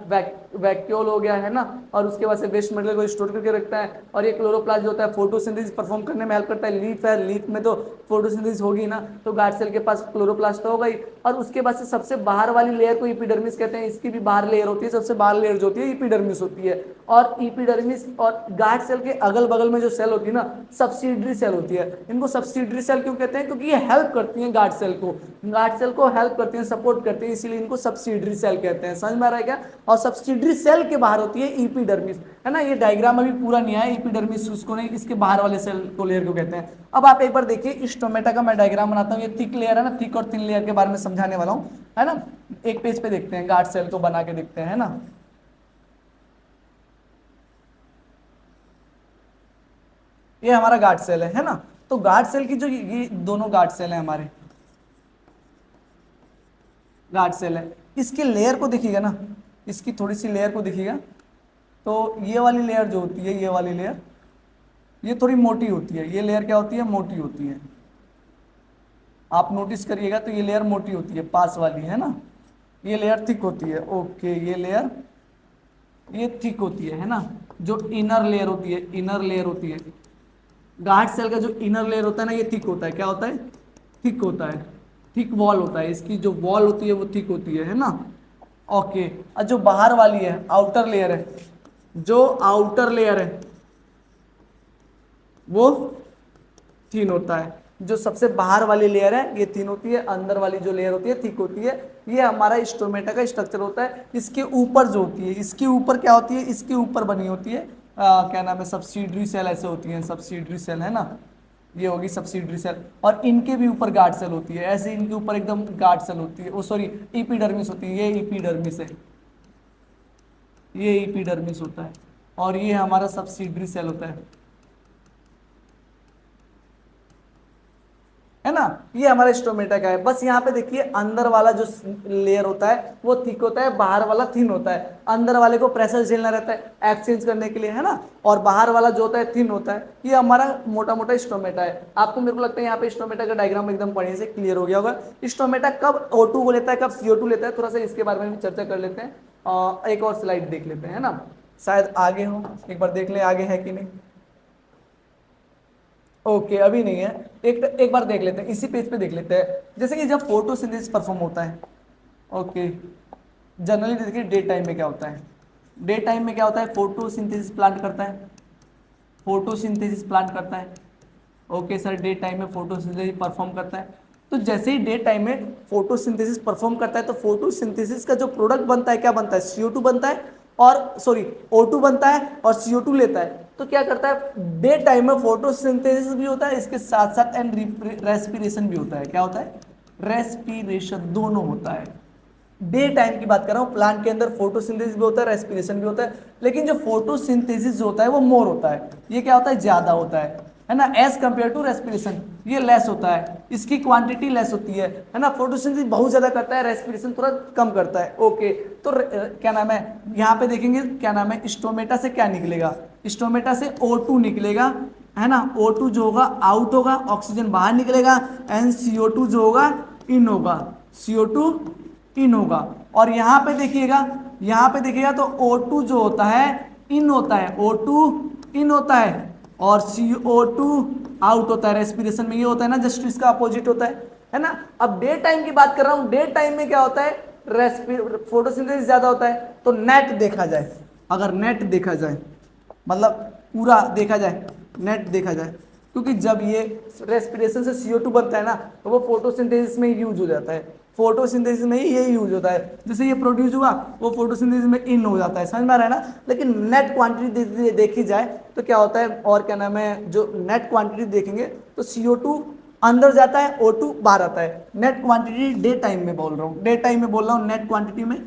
वैक्यूल हो गया, है ना। और उसके बाद से वेस्ट मटेरियल को स्टोर करके रखता है। और ये क्लोरोप्लास्ट जो होता है फोटोसिंथेसिस परफॉर्म करने में हेल्प करता है। लीफ है, लीफ में तो फोटोसिंथेसिस होगी ना, तो गार्ड सेल के पास क्लोरोप्लास्ट तो होगा ही। और उसके बाद से सबसे बाहर वाली लेयर को इपीडर्मिस कहते हैं। इसकी भी बाहर लेयर होती है, सबसे बाहर लेयर जो होती है इपीडर्मिस होती है। और इपीडर्मिस और गार्ड सेल के अगल बगल में जो सेल होती है ना, सब्सिडरी सेल होती है। इनको सब्सिडरी सेल क्यों कहते हैं, क्योंकि ये हेल्प करती हैं गार्ड सेल को, गार्ड सेल को हेल्प करती हैं, सपोर्ट करती हैं, इसीलिए इनको सब्सिडरी सेल कहते हैं। समझ में आ रहा है क्या। और सब्सिडरी सेल के बाहर होती है इपीडर्मिस, है ना। ये डायग्राम अभी पूरा नहीं आया, इपीडर्मिस उसको नहीं, इसके बाहर वाले सेल को लेयर को कहते हैं। अब आप एक बार देखिए स्टोमेटा का मैं डायग्राम बनाता हूँ। ये थिक लेयर है ना, थिक और थिन लेयर के बारे में समझाने वाला हूँ, है ना। एक पेज पे देखते हैं, गार्ड सेल को बना के देखते हैं, है ना। ये हमारा गार्ड सेल है ना। तो गार्ड सेल की जो ये दोनों गार्ड सेल है हमारे, गार्ड सेल है, इसके लेयर को देखिएगा ना, इसकी थोड़ी सी लेयर को देखिएगा, तो ये वाली लेयर जो होती है, ये वाली लेयर, ये थोड़ी मोटी होती है। ये लेयर क्या होती है? मोटी होती है। आप नोटिस करिएगा तो ये लेयर मोटी होती है, पास वाली है ना, ये लेयर थिक होती है। ओके, ये लेयर ये थिक होती है ना। जो इनर लेयर होती है, इनर लेयर होती है गार्ड सेल का, जो इनर लेयर होता है ना, ये थिक होता है। क्या होता है? थिक होता है, थिक वॉल होता है। इसकी जो वॉल होती है वो थिक होती है ना। ओके, और जो बाहर वाली है, आउटर लेयर है, जो आउटर लेयर है वो थिन होता है। जो सबसे बाहर वाली लेयर है ये थिन होती है, अंदर वाली जो लेयर होती है थिक होती है। ये हमारा स्टोमेटा का स्ट्रक्चर होता है। इसके ऊपर जो होती है, इसके ऊपर क्या होती है? इसके ऊपर बनी होती है क्या नाम है, सब्सिडरी सेल ऐसे होती है, सब्सिडरी सेल है ना, ये होगी सब्सिडरी सेल। और इनके भी ऊपर गार्ड सेल होती है, ऐसे इनके ऊपर एकदम गार्ड सेल होती है, वो सॉरी इपीडर्मिस होती है। ये इपीडर्मिस है, ये इपीडर्मिस होता है, और ये हमारा सब्सिडरी सेल होता है ना। ये हमारा स्टोमेटा का है। बस यहाँ पे देखिए, अंदर वाला जो लेयर होता है वो थिक होता है, बाहर वाला थिन होता है। अंदर वाले को प्रेशर झेलना रहता है एक्सचेंज करने के लिए, है ना, और बाहर वाला जो होता है थिन होता है। ये हमारा मोटा मोटा स्टोमेटा है। आपको, मेरे को लगता है यहाँ पे स्टोमेटा का डायग्राम एकदम बढ़िया से क्लियर हो गया होगा। स्टोमेटा कब O2 को लेता है, कब CO2 लेता है, थोड़ा सा इसके बारे में भी चर्चा कर लेते हैं। एक और स्लाइड देख लेते हैं, है ना, शायद आगे हो, एक बार देख ले आगे है कि नहीं। ओके, अभी नहीं है, एक बार देख लेते हैं, इसी पेज पे देख लेते हैं। जैसे कि जब फोटोसिंथेसिस परफॉर्म होता है, ओके, जनरली देखिए डे टाइम में क्या होता है, डे टाइम में क्या होता है, फोटोसिंथेसिस प्लांट करता है, फोटोसिंथेसिस प्लांट करता है। ओके सर, डे टाइम में फोटोसिंथेसिस परफॉर्म करता है। तो जैसे ही डे टाइम में फोटोसिंथेसिस परफॉर्म करता है, तो फोटोसिंथेसिस का जो प्रोडक्ट बनता है, क्या बनता है? CO2 बनता है, और सॉरी O2 बनता है और CO2 लेता है। तो क्या करता है, डे टाइम में फोटोसिंथेसिस भी होता है, इसके साथ साथ एंड रेस्पिरेशन भी होता है। क्या होता है? रेस्पिरेशन, दोनों होता है। डे टाइम की बात कर रहा हूँ, प्लांट के अंदर फोटोसिंथेसिस भी होता है, रेस्पिरेशन भी होता है। लेकिन जो फोटोसिंथेसिस जो होता है वो मोर होता है, ये क्या होता है? ज्यादा होता है ना, एज कंपेयर टू रेस्पिरेशन ये लेस होता है, इसकी क्वांटिटी लेस होती है ना। फोटोसिंथेसिस बहुत ज्यादा करता है, रेस्पिरेशन थोड़ा कम करता है। ओके, तो क्या नाम है, यहाँ पे देखेंगे क्या नाम है, स्टोमेटा से क्या निकलेगा? स्टोमेटा से O2 निकलेगा, है ना। O2 जो होगा आउट होगा, ऑक्सीजन बाहर निकलेगा, एंड CO2 जो होगा इन होगा, CO2 इन होगा। और यहाँ पे देखिएगा, यहाँ पे देखिएगा तो O2 जो होता है इन होता है, O2 इन होता है, और CO2 आउट होता है। रेस्पिरेशन में ये होता है ना, जस्ट इसका अपोजिट होता है ना। अब डे टाइम की बात कर रहा हूं, डे टाइम में क्या होता है, फोटोसिंथेसिस ज्यादा होता है। तो नेट देखा जाए, अगर नेट देखा जाए, मतलब पूरा देखा जाए, नेट देखा जाए, क्योंकि जब ये रेस्पिरेशन से CO2 बनता है ना, तो वो फोटोसिंथेसिस में यूज हो जाता है, फोटोसिंथेसिस में ही ये यूज होता है। जैसे ये प्रोड्यूस हुआ, वो फोटोसिंथेसिस में इन हो जाता है, समझ में आ रहा है ना। लेकिन नेट क्वांटिटी देखी जाए तो क्या होता है, और क्या नाम है, जो नेट क्वांटिटी देखेंगे तो CO2 अंदर जाता है, O2 बाहर आता है। नेट क्वांटिटी डे टाइम में बोल रहा हूँ, डे टाइम में बोल रहा हूँ। नेट क्वांटिटी में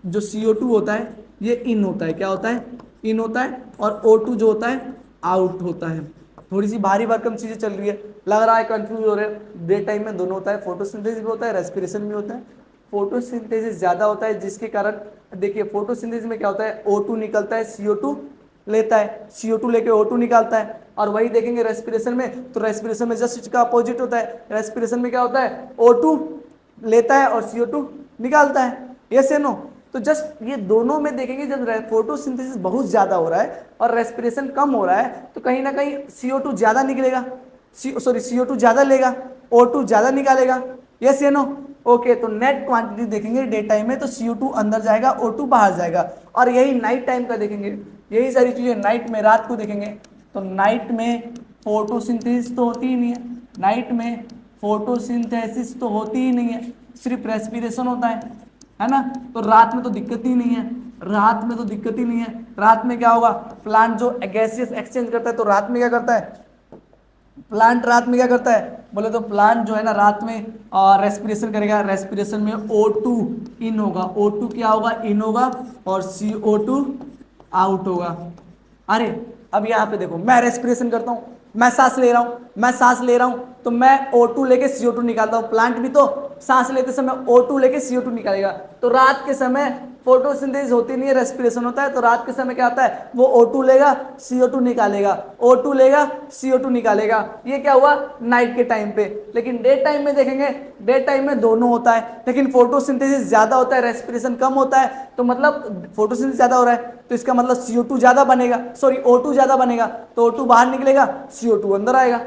जो CO2 होता है ये इन होता है, क्या होता है? इन होता है, और O2 जो होता है आउट होता है। थोड़ी सी भारी भरकम चीजें चल रही है, लग रहा है कंफ्यूज हो रहे हैं। डे टाइम में दोनों होता है, फोटोसिंथेसिस भी होता है, रेस्पिरेशन भी होता है। फोटोसिंथेसिस ज्यादा होता है, जिसके कारण देखिए फोटोसिंथेसिस में क्या होता है, O2 निकलता है, CO2 लेता है, CO2 लेके O2 निकालता है। और वही देखेंगे रेस्पिरेशन में, तो रेस्पिरेशन में जस्ट इसका अपोजिट होता है। रेस्पिरेशन में क्या होता है, O2 लेता है और CO2 निकालता है। यस या नो? तो जस्ट ये दोनों में देखेंगे, जब फोटोसिंथेसिस बहुत ज्यादा हो रहा है और रेस्पिरेशन कम हो रहा है, तो कहीं ना कहीं CO2 ज्यादा निकलेगा, सॉरी CO2 ज्यादा लेगा, O2 ज्यादा निकालेगा। यस या नो? ओके, तो नेट क्वांटिटी देखेंगे डे टाइम में, तो CO2 अंदर जाएगा, O2 बाहर जाएगा। और यही नाइट टाइम का देखेंगे, यही सारी चीजें नाइट में, रात को देखेंगे, तो नाइट में फोटोसिंथेसिस तो होती ही नहीं है, नाइट में फोटोसिंथेसिस तो होती ही नहीं है, सिर्फ रेस्पिरेशन होता है ना। तो रात में तो दिक्कत ही नहीं है, रात में तो दिक्कत ही नहीं है। रात में क्या होगा, प्लांट जो गैसियस एक्सचेंज करता है, तो रात में क्या करता है प्लांट, रात में क्या करता है बोले तो, प्लांट जो है ना रात में रेस्पिरेशन करेगा, रेस्पिरेशन में O2 इन होगा, O2 क्या होगा, इन होगा, और CO2 आउट होगा। अरे अब यहाँ पे देखो, मैं रेस्पिरेशन करता हूँ, मैं सांस ले रहा हूं, मैं सांस ले रहा हूं, तो मैं O2 लेके CO2 निकालता हूं। प्लांट भी तो सांस लेते समय O2 लेके CO2 निकालेगा। तो रात के समय फोटोसिंथेसिस होती नहीं है, रेस्पिरेशन होता है। तो रात के समय क्या होता है, वो O2 लेगा, CO2 निकालेगा, O2 लेगा, CO2 निकालेगा। ये क्या हुआ नाइट के टाइम पे। लेकिन डे टाइम में देखेंगे, डे टाइम में दोनों होता है, लेकिन फोटोसिंथेसिस ज्यादा होता है, रेस्पिरेशन कम होता है। तो मतलब फोटोसिंथेसिस ज्यादा हो रहा है, तो इसका मतलब CO2 ज्यादा बनेगा, सॉरी O2 ज्यादा बनेगा। तो O2 बाहर निकलेगा, CO2 अंदर आएगा।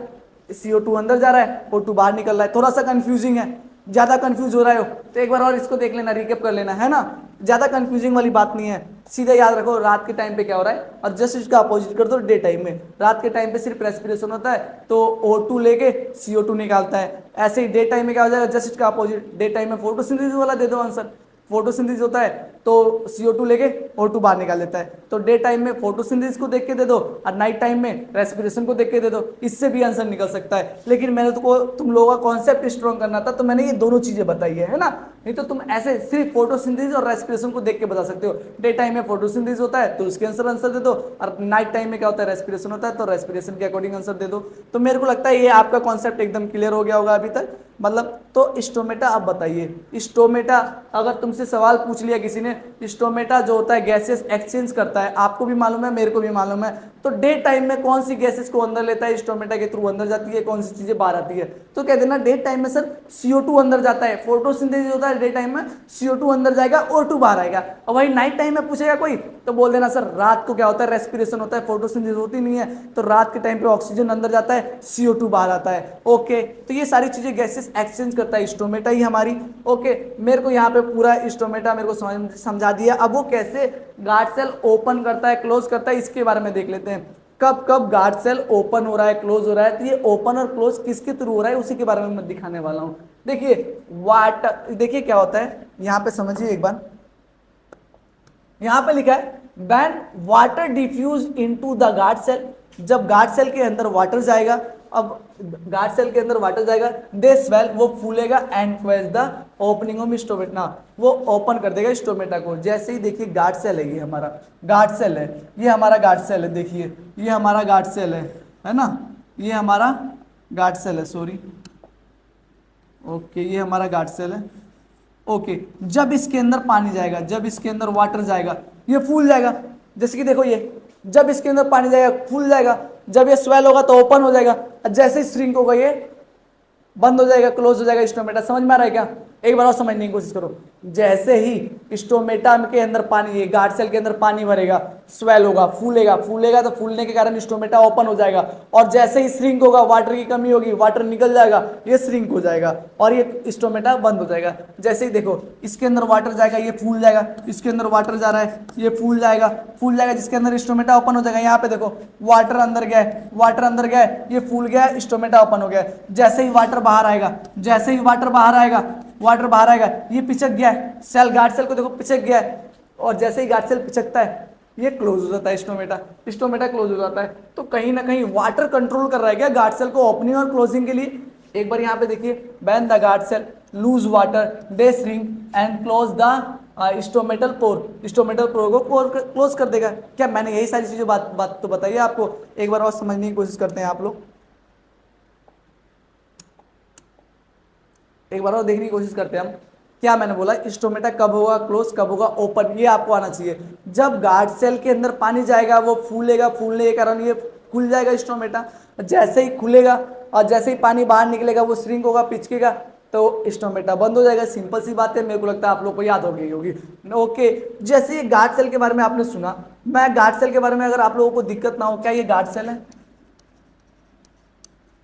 CO2 अंदर जा रहा है, O2 बाहर निकल रहा है। थोड़ा सा कंफ्यूजिंग है, ज्यादा कंफ्यूज हो रहा हो तो एक बार और इसको देख लेना, रिकेप कर लेना, है ना। ज्यादा कंफ्यूजिंग वाली बात नहीं है, सीधे याद रखो रात के टाइम पे क्या हो रहा है, और जस्ट इसका अपोजिट कर दो डे टाइम में। रात के टाइम पे सिर्फ रेस्पिरेशन होता है, तो O2 लेके CO2 निकालता है। ऐसे ही डे टाइम में क्या हो जाएगा, जस्ट इसका अपोजिट। डे टाइम में फोटोसिंथेसिस वाला दे दो आंसर, फोटोसिंथेसिस होता है तो CO2 लेके O2 बाहर निकाल देता है। तो डे टाइम में फोटोसिंथेसिस को देख के दे दो, और नाइट टाइम में रेस्पिरेशन को देख के दे दो, इससे भी आंसर निकल सकता है। लेकिन मैंने तुम लोगों का कॉन्सेप्ट स्ट्रॉन्ग करना था, तो मैंने ये दोनों चीजें बताई है ना। नहीं तो तुम ऐसे सिर्फ फोटोसिंथेसिस और रेस्पिरेशन को देख के बता सकते हो। डे टाइम में फोटोसिंथेसिस होता है तो उसके आंसर दे दो, और नाइट टाइम में क्या होता है, रेस्पिरेशन होता है, तो रेस्पिरेशन के अकॉर्डिंग आंसर दे दो। तो मेरे को लगता है ये आपका कॉन्सेप्ट एकदम क्लियर हो गया होगा अभी तक, मतलब। तो स्टोमेटा आप बताइए, स्टोमेटा अगर तुमसे सवाल पूछ लिया किसी ने, स्टोमेटा जो होता है गैसेस एक्सचेंज करता है, आपको भी मालूम है, मेरे को भी मालूम है। तो डे टाइम में कौन सी गैसेस को अंदर लेता है, स्टोमेटा के थ्रू अंदर जाती है, कौन सी चीजें बाहर आती है। तो कह देना डे टाइम में सर CO2 अंदर जाता है, फोटोसिंथेसिस होता है डे टाइम में, CO2 अंदर जाएगा, O2 बाहर आएगा। और वही नाइट टाइम में पूछेगा कोई, तो बोल देना सर रात को क्या होता है, रेस्पिरेशन होता है, फोटोसिंथेसिस होती नहीं है, तो रात के टाइम पे ऑक्सीजन अंदर जाता है, CO2 बाहर आता है। ओके, तो ये सारी चीजें गैसेस एक्सचेंज करता है स्टोमेटा ही हमारी। ओके, मेरे को यहाँ पे पूरा स्टोमेटा मेरे को समझा दिया। अब वो कैसे गार्ड सेल ओपन करता है, क्लोज करता है, इसके बारे में देख लेते हैं। कब कब गार्ड सेल ओपन हो रहा है, क्लोज हो रहा है, तो ये ओपन और क्लोज किसके थ्रू हो रहा है, उसी के बारे में मैं दिखाने वाला हूं। देखिए वाटर, देखिए क्या होता है यहाँ पे, समझिए एक बार। यहां पे लिखा है when water diffuse into the guard cell, जब गार्ड सेल के अंदर वाटर जाएगा, अब गार्ड सेल के अंदर वाटर जाएगा, दे स्वेल, वो फूलेगा, and cause the opening of stomata, वो ओपन कर देगा स्टोमेटा को। जैसे ही देखिए गार्ड सेल है, ये हमारा गार्ड सेल है, ये हमारा गार्ड सेल है, देखिए ये हमारा गार्ड सेल है ना, ये हमारा गार्ड सेल है, सॉरी, ओके, ये हमारा गार्ड सेल है। ओके, जब इसके अंदर पानी जाएगा, जब इसके अंदर वाटर जाएगा, ये फूल जाएगा। जैसे कि देखो ये, जब इसके अंदर पानी जाएगा फूल जाएगा, जब ये स्वेल होगा तो ओपन हो जाएगा, जैसे ही श्रिंक होगा ये बंद हो जाएगा, क्लोज हो जाएगा स्टोमेटा। समझ में आ रहा है क्या, एक बार और समझने की कोशिश करो। जैसे ही स्टोमेटा के अंदर पानी, ये गार्ड सेल के अंदर पानी भरेगा, स्वेल होगा, फूलेगा, फूलेगा तो फूलने के कारण स्टोमेटा ओपन हो जाएगा, और जैसे ही श्रिंक होगा, वाटर की कमी होगी, वाटर निकल जाएगा, ये श्रिंक हो जाएगा, और ये स्टोमेटा बंद हो जाएगा। जैसे ही देखो इसके अंदर वाटर जाएगा, ये फूल जाएगा, इसके अंदर वाटर जा रहा है, ये फूल जाएगा, फूल जाएगा, जिसके अंदर स्टोमेटा ओपन हो जाएगा। यहाँ पे देखो वाटर अंदर गया है, वाटर अंदर गया है, ये फूल गया, स्टोमेटा ओपन हो गया। जैसे ही वाटर बाहर आएगा, जैसे ही वाटर बाहर आएगा, वाटर बाहर आएगा, ये पिचक गया है, सेल गार्ड सेल को देखो पिचक गया है, और जैसे ही गार्ड सेल पिचकता है ये क्लोज हो जाता है स्टोमेटा, स्टोमेटा क्लोज हो जाता है। तो कहीं ना कहीं वाटर कंट्रोल कर रहा है क्या गार्ड सेल को ओपनिंग और क्लोजिंग के लिए। एक बार यहाँ पे देखिए, when the guard cell lose water they shrink and close the stomatal pore, stomatal pore को क्लोज कर देगा। क्या मैंने यही सारी चीजें बात तो बताइए आपको, एक बार और समझने की कोशिश करते हैं आप लोग, एक बार और देखने की कोशिश करते हैं हम। क्या मैंने बोला, स्टोमेटा कब होगा क्लोज, कब होगा ओपन, ये आपको आना चाहिए। जब गार्ड सेल के अंदर पानी जाएगा वो फूलेगा, फूलने के कारण ये खुल जाएगा स्टोमेटा, जैसे ही खुलेगा और जैसे ही पानी बाहर निकलेगा वो श्रिंक होगा, पिचकेगा, तो स्टोमेटा बंद हो जाएगा। सिंपल सी बात है, मेरे को लगता है आप लोग को याद हो गई होगी। ओके, जैसे ये गार्ड सेल के बारे में आपने सुना, मैं गार्ड सेल के बारे में अगर आप लोगों को दिक्कत ना हो, क्या ये गार्ड सेल है,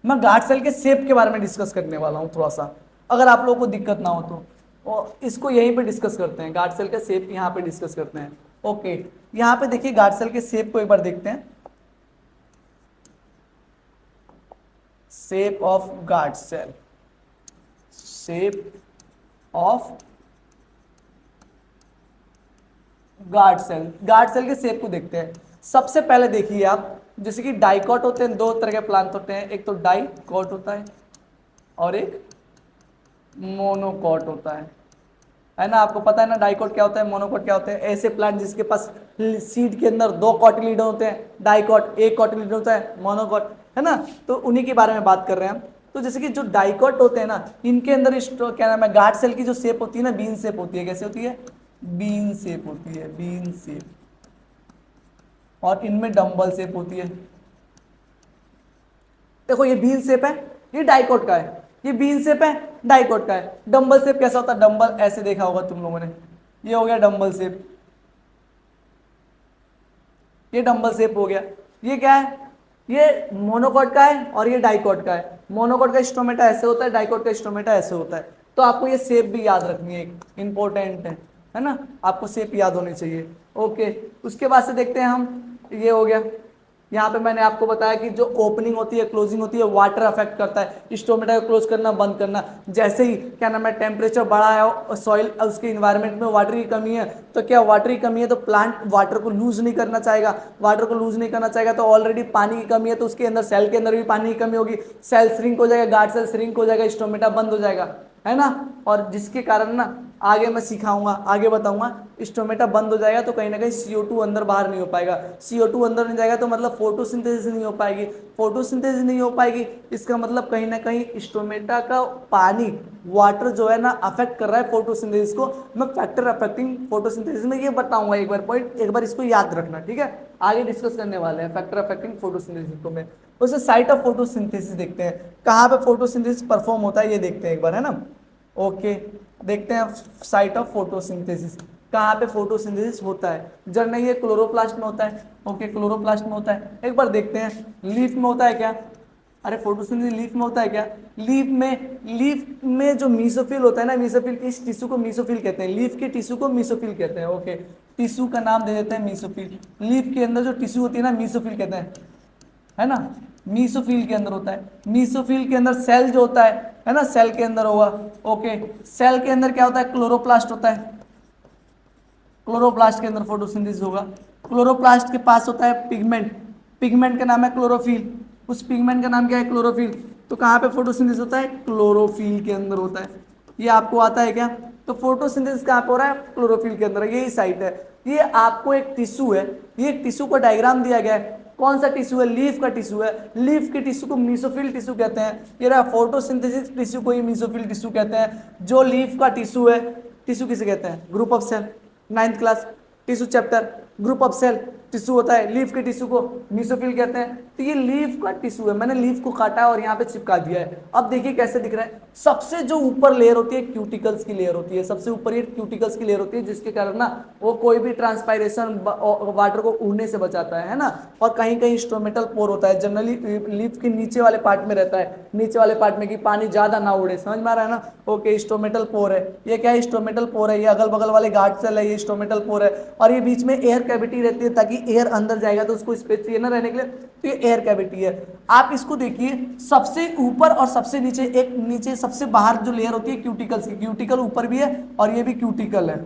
मैं गार्ड सेल के शेप के बारे में डिस्कस करने वाला हूँ थोड़ा सा, अगर आप लोगों को दिक्कत ना हो तो। और इसको यहीं पे डिस्कस करते हैं, गार्ड सेल का शेप यहाँ पे डिस्कस करते हैं। ओके, यहाँ पे देखिए गार्ड सेल के शेप को एक बार देखते हैं। Shape of guard cell, shape of guard cell, guard cell के शेप को देखते हैं। सबसे पहले देखिए आप, जैसे कि डाइकॉट होते हैं, दो तरह के प्लांट होते हैं, एक तो डाइकॉट होता है और एक मोनोकॉट होता है ना। आपको पता है ना डाइकॉट क्या होता है, मोनोकॉट क्या होता है। ऐसे प्लांट जिसके पास सीड के अंदर दो कॉटिलीडन होते हैं, डाइकॉट, एक कॉटिलीडन होता है मोनोकॉट। है ना, तो उन्हीं के बारे में बात कर रहे हैं हम। तो जैसे कि जो डाइकोट होते हैं ना, इनके अंदर क्या नाम है, गार्ड सेल की जो शेप होती है ना, बीन शेप होती है। कैसे होती है? बीन शेप होती है, बीन शेप। और इनमें डंबल शेप होती है। देखो ये बीन शेप है, ये डाइकोट का है। ये बीन शेप है, डाइकोट का है। डंबल शेप कैसा होता है? डंबल ऐसे देखा होगा तुम लोगों ने, ये हो गया डंबल शेप, ये डंबल शेप हो गया। ये क्या है? ये मोनोकॉट का है और ये डाइकोट का है। मोनोकॉट का स्टोमेटा ऐसे होता है, डाइकोट का स्टोमेटा ऐसे होता है। तो आपको ये शेप भी याद रखनी है, इंपॉर्टेंट है ना, आपको शेप याद होनी चाहिए। ओके, उसके बाद से देखते हैं हम, ये हो गया। यहाँ पे मैंने आपको बताया कि जो ओपनिंग होती है, क्लोजिंग होती है, वाटर अफेक्ट करता है स्टोमेटा को क्लोज करना, बंद करना। जैसे ही क्या नाम है, टेम्परेचर बढ़ा है, सॉइल उसके इन्वायरमेंट में वाटर की कमी है, तो क्या वाटर की कमी है तो प्लांट वाटर को लूज नहीं करना चाहेगा। वाटर को लूज नहीं करना चाहेगा तो ऑलरेडी पानी की कमी है, तो उसके अंदर सेल के अंदर भी पानी की कमी होगी, सेल श्रिंक हो जाएगा, गार्ड सेल श्रिंक हो जाएगा, स्टोमेटा बंद हो जाएगा, है ना। और जिसके कारण ना, आगे मैं सिखाऊंगा, आगे बताऊंगा, स्टोमेटा बंद हो जाएगा तो कहीं ना कहीं CO2 अंदर बाहर नहीं हो पाएगा। CO2 अंदर नहीं जाएगा तो मतलब फोटोसिंथेसिस नहीं हो पाएगी। फोटोसिंथेसिस नहीं हो पाएगी, इसका मतलब कहीं ना कहीं स्टोमेटा का पानी, वाटर जो है ना, अफेक्ट कर रहा है फोटोसिंथेसिस को। मैं फैक्टर अफेक्टिंग फोटोसिंथेसिस में ये बताऊंगा एक बार पॉइंट, एक बार इसको याद रखना, ठीक है। आगे डिस्कस करने वाले हैं फैक्टर अफेक्टिंग फोटोसिंथेसिस को। मैं उसे साइट ऑफ फोटोसिंथेसिस देखते हैं, कहाँ पे फोटोसिंथेसिस परफॉर्म होता है ये देखते हैं एक बार, है ना। ओके, देखते हैं साइट ऑफ फोटोसिंथेसिस, कहाँ पे फोटोसिंथेसिस होता है। जनरली ये क्लोरोप्लास्ट में होता है। ओके, क्लोरोप्लास्ट में होता है। एक बार देखते हैं लीफ में होता है क्या? अरे फोटोसिंथेसिस लीफ में होता है क्या? लीफ में जो मीसोफिल होता है ना, मीसोफिल, इस टिश्यू को मीसोफिल कहते हैं। लीफ के टिश्यू को मीसोफिल कहते हैं। ओके, टिश्यू का नाम दे देते हैं मीसोफिल। लीफ के अंदर जो टिश्यू होती है ना, मीसोफिल कहते हैं, है ना। मीसोफिल के अंदर होता है। मीसोफिल के अंदर सेल जो होता है ना, सेल के अंदर होगा। ओके, सेल के अंदर क्या होता है? क्लोरोप्लास्ट होता है। क्लोरोप्लास्ट के अंदर फोटोसिंथेसिस होगा। क्लोरोप्लास्ट के पास होता है पिगमेंट, पिगमेंट का नाम है क्लोरोफिल। उस पिगमेंट का नाम क्या है? क्लोरोफिल। तो कहाँ पे फोटोसिंथेसिस होता है? क्लोरोफिल के अंदर होता है। ये आपको आता है क्या? तो फोटोसिंथेसिस कहाँ पे हो रहा है? क्लोरोफिल के अंदर, यही साइट है। ये आपको एक टिश्यू है, ये एक टिश्यू का डायग्राम दिया गया है। कौन सा टिश्यू है? लीफ का टिश्यू है। लीफ के टिश्यू को मीसोफिल टिश्यू कहते हैं। ये रहा फोटोसिंथेसिस टिश्यू को ही मीसोफिल टिश्यू कहते हैं। जो लीफ का टिश्यू है, टिश्यू किसे कहते हैं? Group of cell, 9th class tissue chapter, group of cell tissue होता है। लीफ के टिश्यू को मीसोफिल कहते हैं। तो ये लीफ का टिश्यू है, मैंने लीफ को काटा और यहाँ पे चिपका दिया है। अब देखिए कैसे दिख रहा है। सबसे जो ऊपर लेयर होती है, क्यूटिकल्स की लेयर होती है। सबसे ऊपर ये क्यूटिकल्स की लेयर होती है, जिसके कारण ना वो कोई भी ट्रांसपायरेशन वाटर को उड़ने से बचाता है ना। और कहीं कहीं स्टोमेटल पोर होता है, जनरली लीफ के नीचे वाले पार्ट में रहता है, नीचे वाले पार्ट में, कि पानी ज्यादा ना उड़े। समझ में आ रहा है ना? ओके, स्टोमेटल पोर है। ये क्या है? स्टोमेटल पोर है। ये अगल बगल वाले गार्ड सेल है, ये स्टोमेटल पोर है। और ये बीच में एयर कैविटी रहती है, ताकि एयर अंदर जाएगा तो उसको स्पेस चाहिए ना रहने के लिए, तो ये एयर कैविटी है। आप इसको देखिए, सबसे ऊपर और सबसे नीचे, एक नीचे सबसे बाहर जो लेयर होती है क्यूटिकल्स की, क्यूटिकल ऊपर भी है और ये भी क्यूटिकल है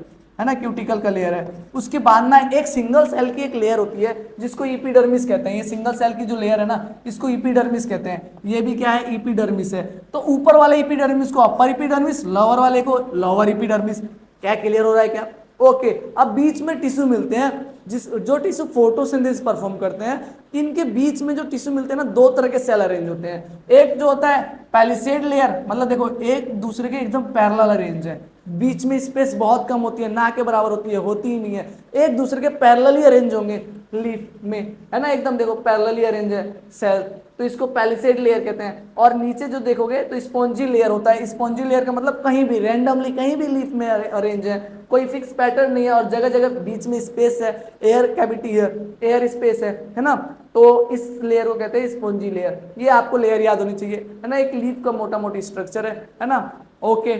ना, क्यूटिकल का लेयर है। उसके बाद ना एक सिंगल सेल की एक लेयर होती है, जिसको इपीडर्मिस कहते हैं। ये सिंगल सेल की जो लेयर है ना, इसको इपीडर्मिस कहते हैं। ये भी क्या है? इपीडर्मिस है। तो ऊपर वाले इपीडर्मिस को अपर इपीडर्मिस, लोअर वाले को लोअर इपीडर्मिस। क्या क्लियर हो रहा है क्या? ओके, अब बीच में टिश्यू मिलते हैं, जो टिश्यू फोटोसिंथेसिस परफॉर्म करते हैं। इनके बीच में जो टिश्यू मिलते हैं ना, दो तरह के सेल अरेंज होते हैं। एक जो होता है पैलिसेड लेयर, मतलब देखो एक दूसरे के एकदम पैरेलल अरेंज है, बीच में स्पेस बहुत कम होती है, ना के बराबर होती है, होती ही नहीं है, एक दूसरे के पैरेलली अरेंज होंगे लीफ में, है ना। एकदम देखो पैरेलली अरेंज है सेल, तो इसको पैलिसेड लेयर कहते हैं। और नीचे जो देखोगे तो स्पॉन्जी लेयर होता है। स्पॉन्जी लेयर का मतलब कहीं भी रैंडमली कहीं भी लीफ में अरेंज है, कोई फिक्स पैटर्न नहीं है, और जगह जगह बीच में स्पेस है, एयर कैविटी है, एयर स्पेस है ना। तो इस लेयर को कहते हैं स्पॉन्जी लेयर। ये आपको लेयर याद होनी चाहिए, है ना। एक लीफ का मोटा मोटी स्ट्रक्चर है ना। ओके,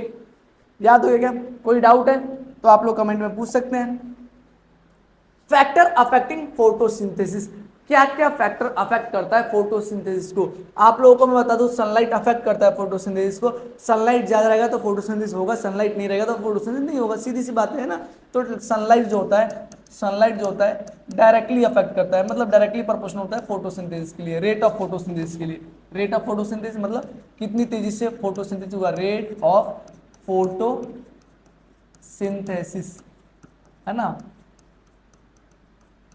याद हो गया क्या? कोई डाउट है तो आप लोग कमेंट में पूछ सकते हैं। फैक्टर अफेक्टिंग फोटोसिंथेसिस, क्या क्या फैक्टर अफेक्ट करता है फोटोसिंथेसिस को? आप लोगों को मैं बता दूं, सनलाइट अफेक्ट करता है फोटोसिंथेसिस को। सनलाइट ज्यादा रहेगा तो फोटोसिंथेसिस होगा, सनलाइट नहीं रहेगा तो फोटोसिंथेसिस नहीं होगा, सीधी सी बात है ना। तो सनलाइट जो होता है डायरेक्टली अफेक्ट करता है, मतलब डायरेक्टली प्रोपोर्शनल होता है फोटोसिंथेसिस के लिए, रेट ऑफ फोटोसिंथेसिस के लिए। रेट ऑफ फोटोसिंथेसिस मतलब कितनी तेजी से फोटोसिंथेसिस होगा, रेट ऑफ फोटोसिंथेसिस, है ना।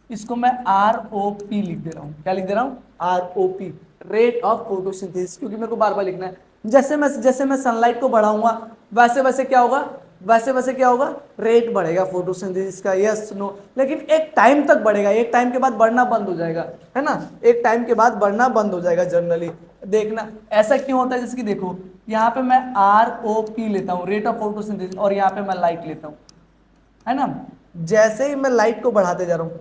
इसको मैं ROP लिख दे रहा हूं। क्या लिख दे रहा हूं? ROP, रेट ऑफ फोटोसिंथेसिस, क्योंकि मेरे को बार बार लिखना है। जैसे मैं सनलाइट को बढ़ाऊंगा वैसे वैसे क्या होगा, वैसे वैसे क्या होगा, रेट बढ़ेगा फोटोसिंथेसिस का, यस नो। लेकिन एक टाइम तक बढ़ेगा, एक टाइम के बाद बढ़ना बंद हो जाएगा, है ना, एक टाइम के बाद बढ़ना बंद हो जाएगा जनरली। देखना ऐसा क्यों होता है, जैसे कि देखो यहाँ पे मैं ROP लेता हूँ, रेट ऑफ फोटोसिंथेसिस, और यहाँ पे मैं लाइट लेता हूँ, है ना। जैसे ही मैं लाइट को बढ़ाते जा रहा हूँ,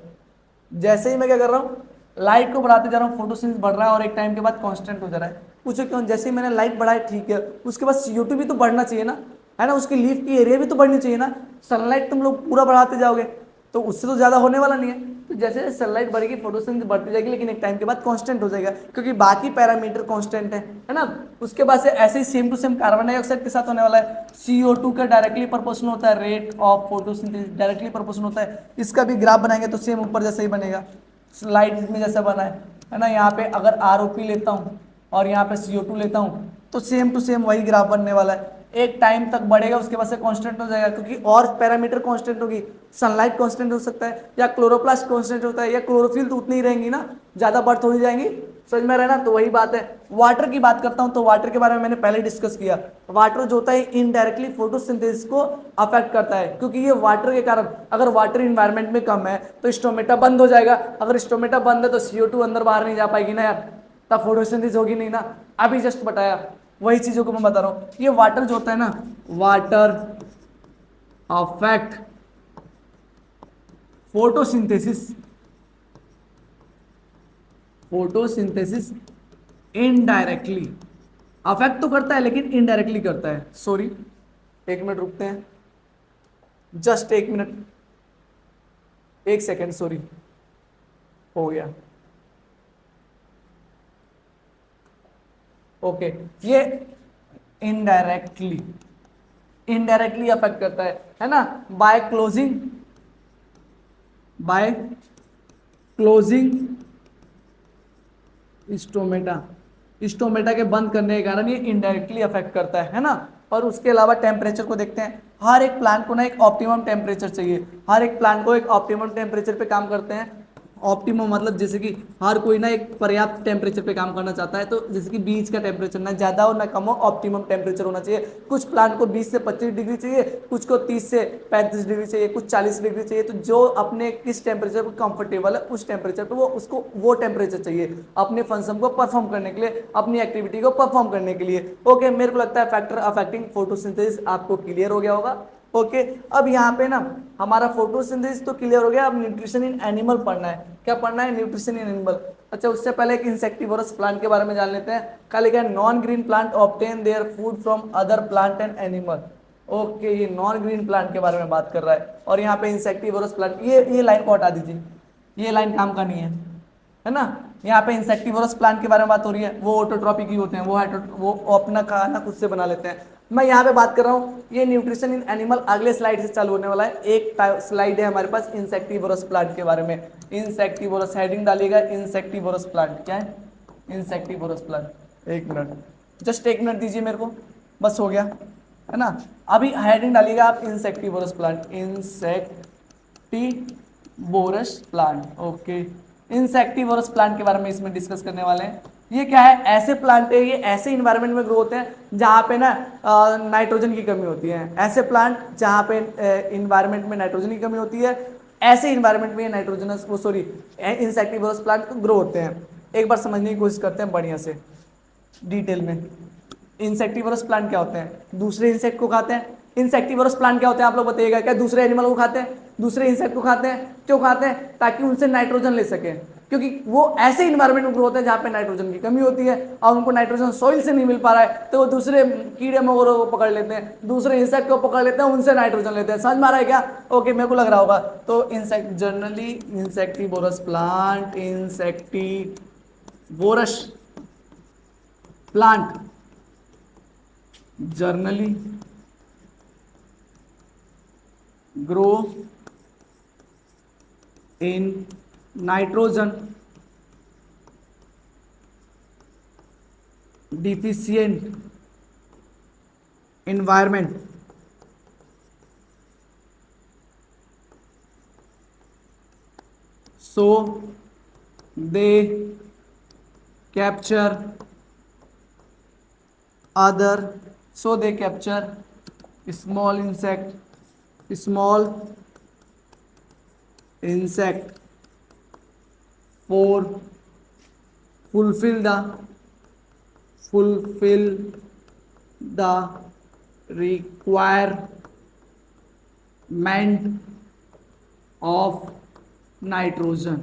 जैसे ही मैं क्या कर रहा हूँ, लाइट को बढ़ाते जा रहा हूँ, फोटोसिंथेसिस बढ़ रहा है और एक टाइम के बाद कांस्टेंट हो जा रहा है। पूछो क्यों, जैसे ही मैंने लाइट बढ़ाई ठीक है, उसके बाद CO2 भी तो बढ़ना चाहिए ना, है ना, उसकी लीफ की एरिया भी तो बढ़नी चाहिए ना। सनलाइट तुम लोग पूरा बढ़ाते जाओगे तो उससे तो ज्यादा होने वाला नहीं है। तो जैसे जैसे सनलाइट बढ़ेगी फोटोसिंथेसिस बढ़ती जाएगी, लेकिन एक टाइम के बाद कांस्टेंट हो जाएगा, क्योंकि बाकी पैरामीटर कांस्टेंट है ना। उसके बाद से ऐसे ही same to same carbon dioxide के साथ होने वाला है। CO2 का डायरेक्टली प्रोपोर्शनल होता है rate of photosynthesis, directly proportional होता है। इसका भी ग्राफ बनाएंगे तो सेम ऊपर जैसे ही बनेगा, स्लाइड में जैसा बना है ना। यहाँ पे अगर ROP लेता हूँ और यहाँ पे CO2 लेता हूँ तो सेम टू सेम वही ग्राफ बनने वाला है। एक टाइम तक बढ़ेगा, उसके बाद से कांस्टेंट हो जाएगा, क्योंकि और पैरामीटर कांस्टेंट होगी। सनलाइट कांस्टेंट हो सकता है, या क्लोरोप्लास्ट कांस्टेंट होता है, या क्लोरोफिल तो उतनी ही रहेंगी ना, ज्यादा बढ़ थोड़ी जाएंगी। समझ में रहना, तो वही बात है। वाटर की बात करता हूं तो वाटर के बारे में मैंने पहले डिस्कस किया। वाटर जो होता है इनडायरेक्टली फोटोसिंथेसिस को अफेक्ट करता है, क्योंकि ये वाटर के कारण, अगर वाटर इन्वायरमेंट में कम है तो स्टोमेटा बंद हो जाएगा। अगर स्टोमेटा बंद है तो CO2 अंदर बाहर नहीं जा पाएगी ना यार, तब फोटोसिंथेसिस होगी नहीं ना। अभी जस्ट बताया वही चीजों को मैं बता रहा हूं। ये वाटर जो होता है ना, water affect photosynthesis, photosynthesis indirectly affect तो करता है लेकिन इनडायरेक्टली करता है। सॉरी, एक मिनट रुकते हैं, जस्ट एक मिनट, एक सेकेंड, सॉरी, हो गया। ओके, ये इनडायरेक्टली, इनडायरेक्टली अफेक्ट करता है ना, by closing, by closing stomata, stomata के बंद करने के कारण ये इनडायरेक्टली अफेक्ट करता है ना। और उसके अलावा टेम्परेचर को देखते हैं। हर एक प्लांट को ना एक ऑप्टिमम टेम्परेचर चाहिए, हर एक प्लांट को एक ऑप्टिमम टेम्परेचर पे काम करते हैं। ऑप्टिमम मतलब जैसे कि हर कोई ना एक पर्याप्त टेम्परेचर पे काम करना चाहता है, तो जैसे कि बीच का टेम्परेचर ना ज्यादा हो ना कम हो, ऑप्टिमम टेम्परेचर होना चाहिए। कुछ प्लांट को 20 से 25 डिग्री चाहिए, कुछ को 30 से 35 डिग्री चाहिए, कुछ 40 डिग्री चाहिए। तो जो अपने किस टेम्परेचर पर कंफर्टेबल है उस टेम्परेचर पर वो उसको वो टेम्परेचर चाहिए अपने फंक्शन को परफॉर्म करने के लिए, अपनी एक्टिविटी को परफॉर्म करने के लिए। ओके, मेरे को लगता है फैक्टर अफेक्टिंग फोटोसिंथेसिस आपको क्लियर हो गया होगा। ओके, अब यहाँ पे ना हमारा फोटोसिंथेसिस तो क्लियर हो गया, अब न्यूट्रिशन इन एनिमल पढ़ना है। क्या पढ़ना है? Nutrition in animal. अच्छा, उससे पहले एक इंसेक्टिवोरस प्लांट के बारे में जान लेते हैं। क्या लिखा है? Non green plant obtain their food from other plant and animal. Okay, ये नॉन ग्रीन प्लांट के बारे में बात कर रहा है, और यहाँ पे इंसेक्टिवोरस प्लांट, ये लाइन को हटा दीजिए, ये लाइन काम का नहीं है ना। यहाँ पे इंसेक्टिवोरस प्लांट के बारे में बात हो रही है, वो ऑटोट्रॉपिक ही होते हैं, वो अपना खाना खुद से बना लेते हैं। मैं यहाँ पे बात कर रहा हूँ ये न्यूट्रिशन इन एनिमल, अगले स्लाइड से चालू होने वाला है। एक स्लाइड है हमारे पास इंसेक्टिवोरस प्लांट के बारे में। इंसेक्टिवोरस हेडिंग डालिएगा, इंसेक्टिवोरस प्लांट क्या है? Insectivorous plant. एक मिनट, जस्ट एक मिनट दीजिए मेरे को, बस हो गया, है ना। अभी हेडिंग डालिएगा आप insectivorous plant, insectivorous plant. Okay, insectivorous plant के बारे में इसमें डिस्कस करने वाले हैं। ये क्या है? ऐसे प्लांट है, ये ऐसे इन्वायरमेंट में ग्रो होते हैं जहाँ पे ना नाइट्रोजन की कमी होती है। ऐसे प्लांट जहाँ पे इन्वायरमेंट में नाइट्रोजन की कमी होती है, ऐसे इन्वायरमेंट में नाइट्रोजनस वो सॉरी इंसेक्टिवोरस प्लांट ग्रो होते हैं। एक बार समझने की कोशिश करते हैं बढ़िया से डिटेल में। इंसेक्टिवोरस प्लांट क्या होते हैं? दूसरे इंसेक्ट को खाते हैं। इंसेक्टिवोरस प्लांट क्या होते हैं आप लोग बताइएगा? क्या दूसरे एनिमल को खाते हैं? दूसरे इंसेक्ट को खाते हैं। क्यों खाते हैं? ताकि उनसे नाइट्रोजन ले सके, क्योंकि वो ऐसे इन्वायरमेंट में ग्रो होते हैं जहाँ पे नाइट्रोजन की कमी होती है, और उनको नाइट्रोजन सॉइल से नहीं मिल पा रहा है, तो वो दूसरे कीड़े मकोड़ों को पकड़ लेते हैं, दूसरे इंसेक्ट को पकड़ लेते हैं, उनसे नाइट्रोजन लेते हैं। समझ में आ रहा है क्या? ओके, मेरे को लग रहा होगा। तो insect generally insectivorous plant, insectivorous plant generally grow in nitrogen deficient environment, so they capture other, so they capture small insect for fulfill the fulfill the requirement of nitrogen.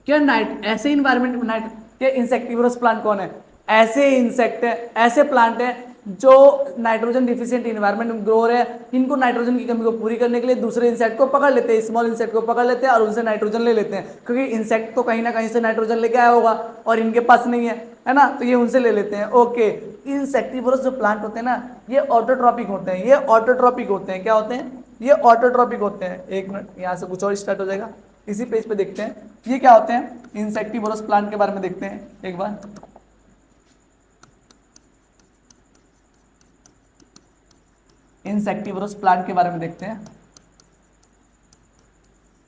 क्या नाइट ऐसे environment में night क्या insectivorous plant कौन है? ऐसे insect है, ऐसे plant है जो नाइट्रोजन डिफिशिएंट इन्वायरमेंट में ग्रो रहे हैं। इनको नाइट्रोजन की कमी को पूरी करने के लिए दूसरे इंसेक्ट को पकड़ लेते हैं, स्मॉल इंसेक्ट को पकड़ लेते हैं और उनसे नाइट्रोजन ले लेते हैं, क्योंकि इंसेक्ट तो कहीं ना कहीं से नाइट्रोजन लेके आया होगा और इनके पास नहीं है ना, तो ये उनसे ले लेते हैं। ओके, इंसेक्टिवरस जो प्लांट होते हैं ना, ये ऑटोट्रॉपिक होते हैं। ये ऑटोट्रॉपिक होते हैं, क्या होते हैं? ये ऑटोट्रॉपिक होते हैं। एक मिनट, यहाँ से कुछ और स्टार्ट हो जाएगा, इसी पेज पे देखते हैं ये क्या होते हैं। इंसेक्टिवरस प्लांट के बारे में देखते हैं एक बार। इंसेक्टिवरस प्लांट के बारे में देखते हैं।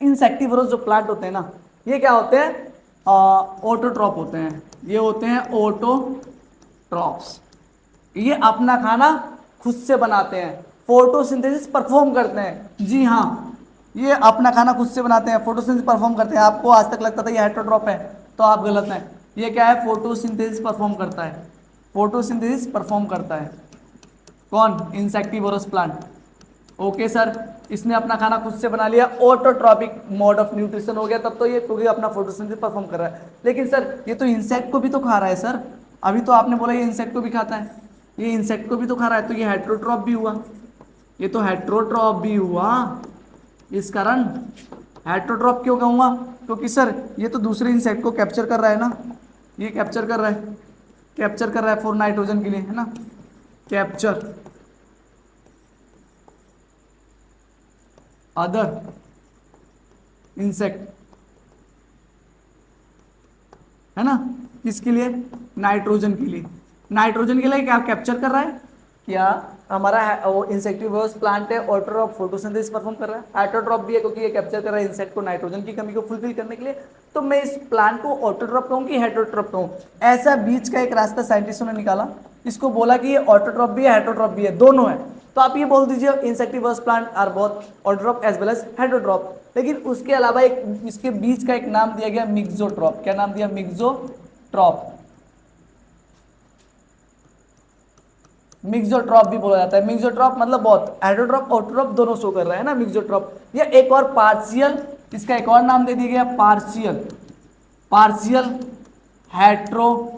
इंसेक्टिवरस जो प्लांट होते हैं ना, ये क्या होते हैं? ऑटोट्रॉप होते हैं। ये होते हैं ऑटोट्रॉप्स। ये अपना खाना खुद से बनाते हैं, फोटोसिंथेसिस परफॉर्म करते हैं। जी हाँ, ये अपना खाना खुद से बनाते हैं, फोटोसिंथेसिस परफॉर्म करते हैं। आपको आज तक लगता था ये हेटरोट्रॉप है, तो आप गलत हैं। ये क्या है? फोटोसिंथेसिस परफॉर्म करता है। फोटोसिंथेसिस परफॉर्म करता है कौन? Insectivorous plant. ओके सर, इसने अपना खाना खुद से बना लिया, ऑटोट्रॉपिक मोड ऑफ न्यूट्रिशन हो गया तब तो ये, क्योंकि अपना फोटोसिंथेसिस परफॉर्म कर रहा है। लेकिन सर ये तो इंसेक्ट को भी तो खा रहा है सर, अभी तो आपने बोला ये इंसेक्ट को भी खाता है, ये इंसेक्ट को भी तो खा रहा है, तो ये हेटरोट्रॉप भी हुआ, ये तो हेटरोट्रॉप भी हुआ। इस कारण हेटरोट्रॉप क्यों कहूँगा? क्योंकि सर ये तो दूसरे इंसेक्ट को कैप्चर कर रहा है ना, ये कैप्चर कर रहा है, कैप्चर कर रहा है फॉर नाइट्रोजन के लिए, है ना, कैप्चर अदर इंसेक्ट, है ना, किसके लिए? नाइट्रोजन के लिए। नाइट्रोजन के लिए क्या कैप्चर कर रहा है? क्या हमारा वो इंसेक्टिवरस प्लांट है, ऑटोट्रॉप फोटोसिंथेसिस परफॉर्म कर रहा है, हेटरोट्रॉप भी है क्योंकि ये कैप्चर कर रहा है इंसेक्ट को नाइट्रोजन की कमी को फुलफिल करने के लिए। तो मैं इस प्लांट को ऑटोट्रॉप कहूँ कि हेटरोट्रॉप कहूँ? ऐसा बीच का एक रास्ता साइंटिस्टों ने निकाला, इसको बोला कि ये ऑटोट्रॉप भी है हेटरोट्रॉप भी है, दोनों है। तो आप ये बोल दीजिए insectivorous plant are both autotroph as well as heterotroph. लेकिन उसके अलावा एक इसके बीच का एक नाम दिया गया मिक्सोट्रॉप। क्या नाम दिया? मिक्सोट्रॉप। मिक्सोट्रॉप भी बोला जाता है। मिक्सोट्रॉप मतलब बहुत, हेटरोट्रॉप ऑटोट्रॉप दोनों शो कर रहा है ना मिक्सोट्रॉप। या एक और पार्शियल, इसका एक और नाम दे दिया गया पार्शियल, पार्शियल हेट्रोट्रॉप।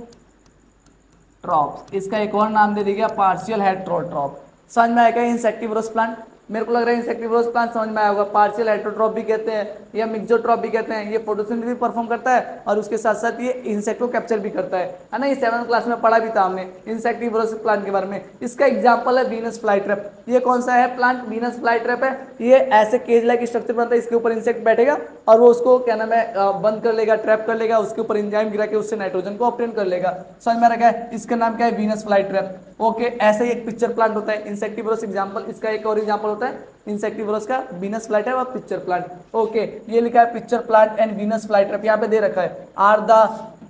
इसका एक और नाम दे दिया गया पार्शियल हेट्रोट्रॉप। समझ में आएगा इंसेक्टिवरस प्लांट? मेरे को लग रहा है इंसेक्टिवरस प्लांट समझ में आया होगा। पार्शियल हेटरोट्रॉप भी कहते हैं या मिक्सोट्रॉप भी कहते हैं। ये फोटोसिंथेसिस भी परफॉर्म करता है और उसके साथ साथ ये इंसेक्ट को कैप्चर भी करता है ना। ये 7th क्लास में पढ़ा भी था हमने इंसेक्टिवरस प्लांट के बारे में। इसका एग्जाम्पल है वीनस फ्लाईट्रैप। ये कौन सा है प्लांट? वीनस फ्लाईट्रैप है। ये ऐसे केज लाइक स्ट्रक्चर बनता है, इसके ऊपर इंसेक्ट बैठेगा और वो उसको क्या नाम है बंद कर लेगा, ट्रैप कर लेगा, उसके ऊपर एंजाइम गिरा के उससे नाइट्रोजन को ऑब्टेन कर लेगा। समझ में आ रहा है? इसका नाम क्या है? Venus flytrap. ओके, ऐसे ही एक पिक्चर प्लांट होता है इंसेक्टिवरस एग्जाम्पल। इसका एक और एग्जाम्पल होता है इंसेक्टिवरस का वीनस फ्लाईट्रैप और पिक्चर प्लांट। ओके, ये लिखा है pitcher plant and Venus flytrap, यहाँ पे दे रखा है आर द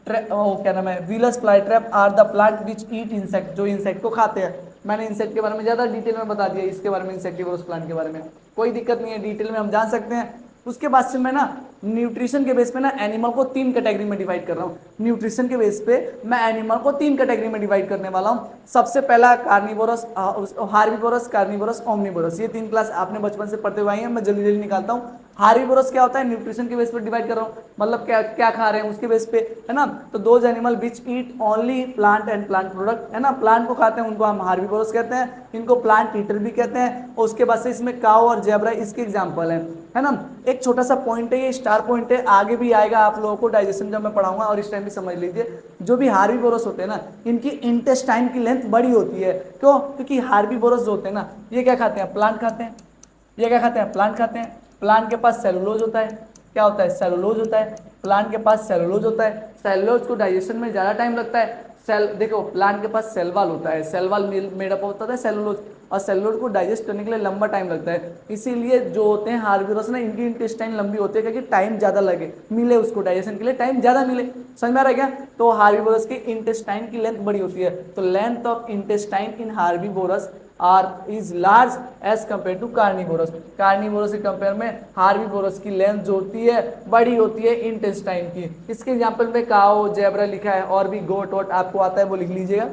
क्या नाम है Venus flytrap are the plant which eat insect, जो इंसेक्ट को खाते हैं। मैंने इंसेक्ट के बारे में ज्यादा डिटेल में बता दिया, इसके बारे में इंसेक्टिवरस प्लांट के बारे में कोई दिक्कत नहीं है, डिटेल में हम जान सकते हैं। उसके बाद से मैं ना न्यूट्रिशन के बेस पे ना एनिमल को 3 कैटेगरी में डिवाइड कर रहा हूँ। न्यूट्रिशन के बेस पे मैं एनिमल को 3 कैटेगरी में डिवाइड करने वाला हूँ। सबसे पहला कार्निवोरस, हार्बिवोरस, कार्निवोरस, ओमनिवोरस। ये 3 क्लास आपने बचपन से पढ़ते हुए आई हैं, मैं जल्दी जल्दी निकालता हूँ। हार्बिवोरस क्या होता है? न्यूट्रिशन के बेस पे डिवाइड कर रहा हूँ, मतलब क्या क्या खा रहे हैं उसके बेस पे, है ना। तो those animal which eat only plant and plant product, है ना, प्लांट को खाते हैं, उनको हम हार्बिवोरस कहते हैं, इनको प्लांट ईटर भी कहते हैं। और उसके बाद से इसमें काऊ और जेब्रा इसके एग्जाम्पल है ना। एक छोटा सा पॉइंट है, ये स्टार पॉइंट है, आगे भी आएगा आप लोगों को डाइजेशन जब मैं पढ़ाऊंगा, और इस टाइम भी समझ लीजिए। जो भी हार्बिवोरस होते हैं ना, इनकी इंटेस्टाइन की लेंथ बड़ी होती है। क्यों? क्योंकि हार्बिवोरस जो होते हैं ना, ये क्या खाते हैं? प्लांट खाते हैं। ये क्या खाते हैं? प्लांट खाते हैं। प्लांट के पास सेलुलोज होता है। क्या होता है? सेलुलोज होता है। प्लांट के पास सेलुलोज होता है। सेलुलोज को डाइजेशन में ज़्यादा टाइम लगता है। सेल देखो, प्लांट के पास सेल वॉल होता है, सेल वॉल मेड अप होता है सेलुलोज, और सेलुलोज को डाइजेस्ट करने के लिए लंबा टाइम लगता है। इसीलिए जो होते हैं हार्बीवोरस ना, इनकी इंटेस्टाइन लंबी होती है, क्योंकि टाइम ज़्यादा लगे, मिले उसको डाइजेशन के लिए टाइम ज़्यादा मिले। समझ में आ रहा है क्या? तो हार्बीवोरस की इंटेस्टाइन की लेंथ बड़ी होती है, तो length of intestine in herbivorous are is large as compare to carnivorous. Carnivorous के कंपेयर में हार्बीवोरस की लेंथ जो होती है बड़ी होती है इंटेस्टाइन की। इसके एग्जांपल में काओ, जेब्रा लिखा है, और भी गोट वोट आपको आता है वो लिख लीजिएगा।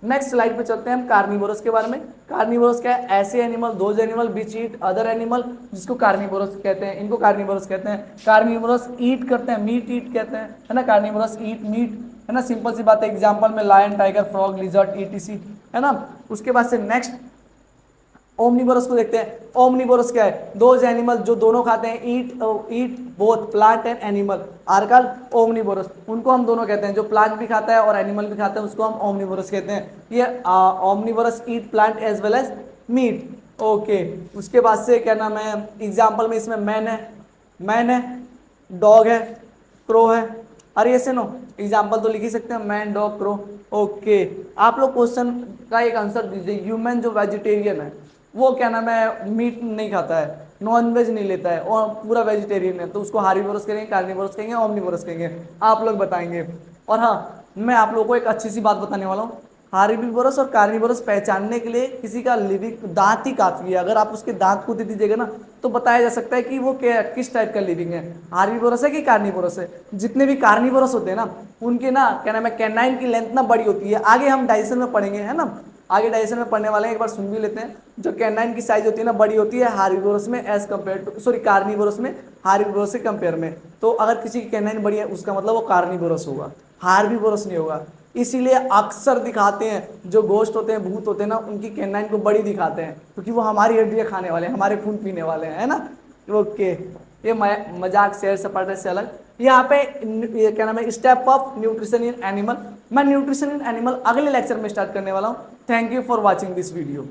नेक्स्ट स्लाइड पे चलते हैं हम कार्निवोरस के बारे में। कार्निवोरस क्या है? ऐसे animal, those animal which eat other animal, जिसको कार्निवोरस कहते हैं, इनको कार्निवोरस कहते हैं। कार्निवोरस ईट करते हैं, मीट ईट कहते हैं, है ना। कार्निवोरस ईट मीट, है ना, सिंपल सी बात है। एग्जांपल में lion, tiger, frog, lizard, ETC, है ना। उसके बाद से नेक्स्ट ओमनिवोरस को देखते हैं। ओमनिवोरस क्या है? दोज एनिमल जो दोनों खाते हैं, eat both plant and animal are called omnivorous. उनको हम दोनों कहते हैं, जो प्लांट भी खाता है और एनिमल भी खाता है उसको हम ओमनिवोरस कहते हैं। ये omnivorous eat plant as well as meat. Okay, उसके बाद से क्या नाम है, एग्जाम्पल में इसमें मैन है, डॉग है, क्रो है। अरे ऐसे नो एग्जाम्पल तो लिख ही सकते हैं, मैन, डॉग, क्रो। ओके, आप लोग क्वेश्चन का एक आंसर दीजिए। ह्यूमन जो वेजिटेरियन है वो क्या नाम है, मीट नहीं खाता है, नॉन वेज नहीं लेता है और पूरा वेजिटेरियन है, तो उसको हार्बीवोरस कहेंगे, कार्निवोरस कहेंगे, ओमनिवोरस कहेंगे? आप लोग बताएंगे। और हाँ, मैं आप लोगों को एक अच्छी सी बात बताने वाला हूँ। हार्बीवोरस और कार्निवोरस पहचानने के लिए किसी का लिविंग दांत ही काफी है। अगर आप उसके दांत को दे दीजिएगा ना तो बताया जा सकता है कि वो क्या, किस टाइप का लिविंग है, हार्बीवोरस है कि कार्निवोरस है। जितने भी कार्निवोरस होते हैं ना उनके ना क्या नाम है, कैनाइन की लेंथ ना बड़ी होती है। आगे हम डाइजेशन में पढ़ेंगे, है ना, आगे डाइजेशन में पढ़ने वाले हैं, एक बार सुन भी लेते हैं। जो कैनाइन की साइज होती है ना बड़ी होती है हार्बीवोरस में as compare to, sorry, carnivorous में हार्बीवोरस से कंपेयर में। तो अगर किसी की कैनाइन बड़ी है उसका मतलब वो कार्निवोरस होगा, हार्बीवोरस नहीं होगा। इसीलिए अक्सर दिखाते हैं जो गोश्त होते हैं, भूत होते हैं ना, उनकी कैनाइन को बड़ी दिखाते हैं क्योंकि वो हमारी हड्डियाँ खाने वाले हैं, हमारे खून पीने वाले हैं, है ना। ओके, ये मजाक शेयर सपाटे से अलग। यहाँ पे ये क्या नाम है, step of nutrition in animal. मैं न्यूट्रिशन इन एनिमल अगले लेक्चर में स्टार्ट करने वाला हूँ। Thank you for watching this video.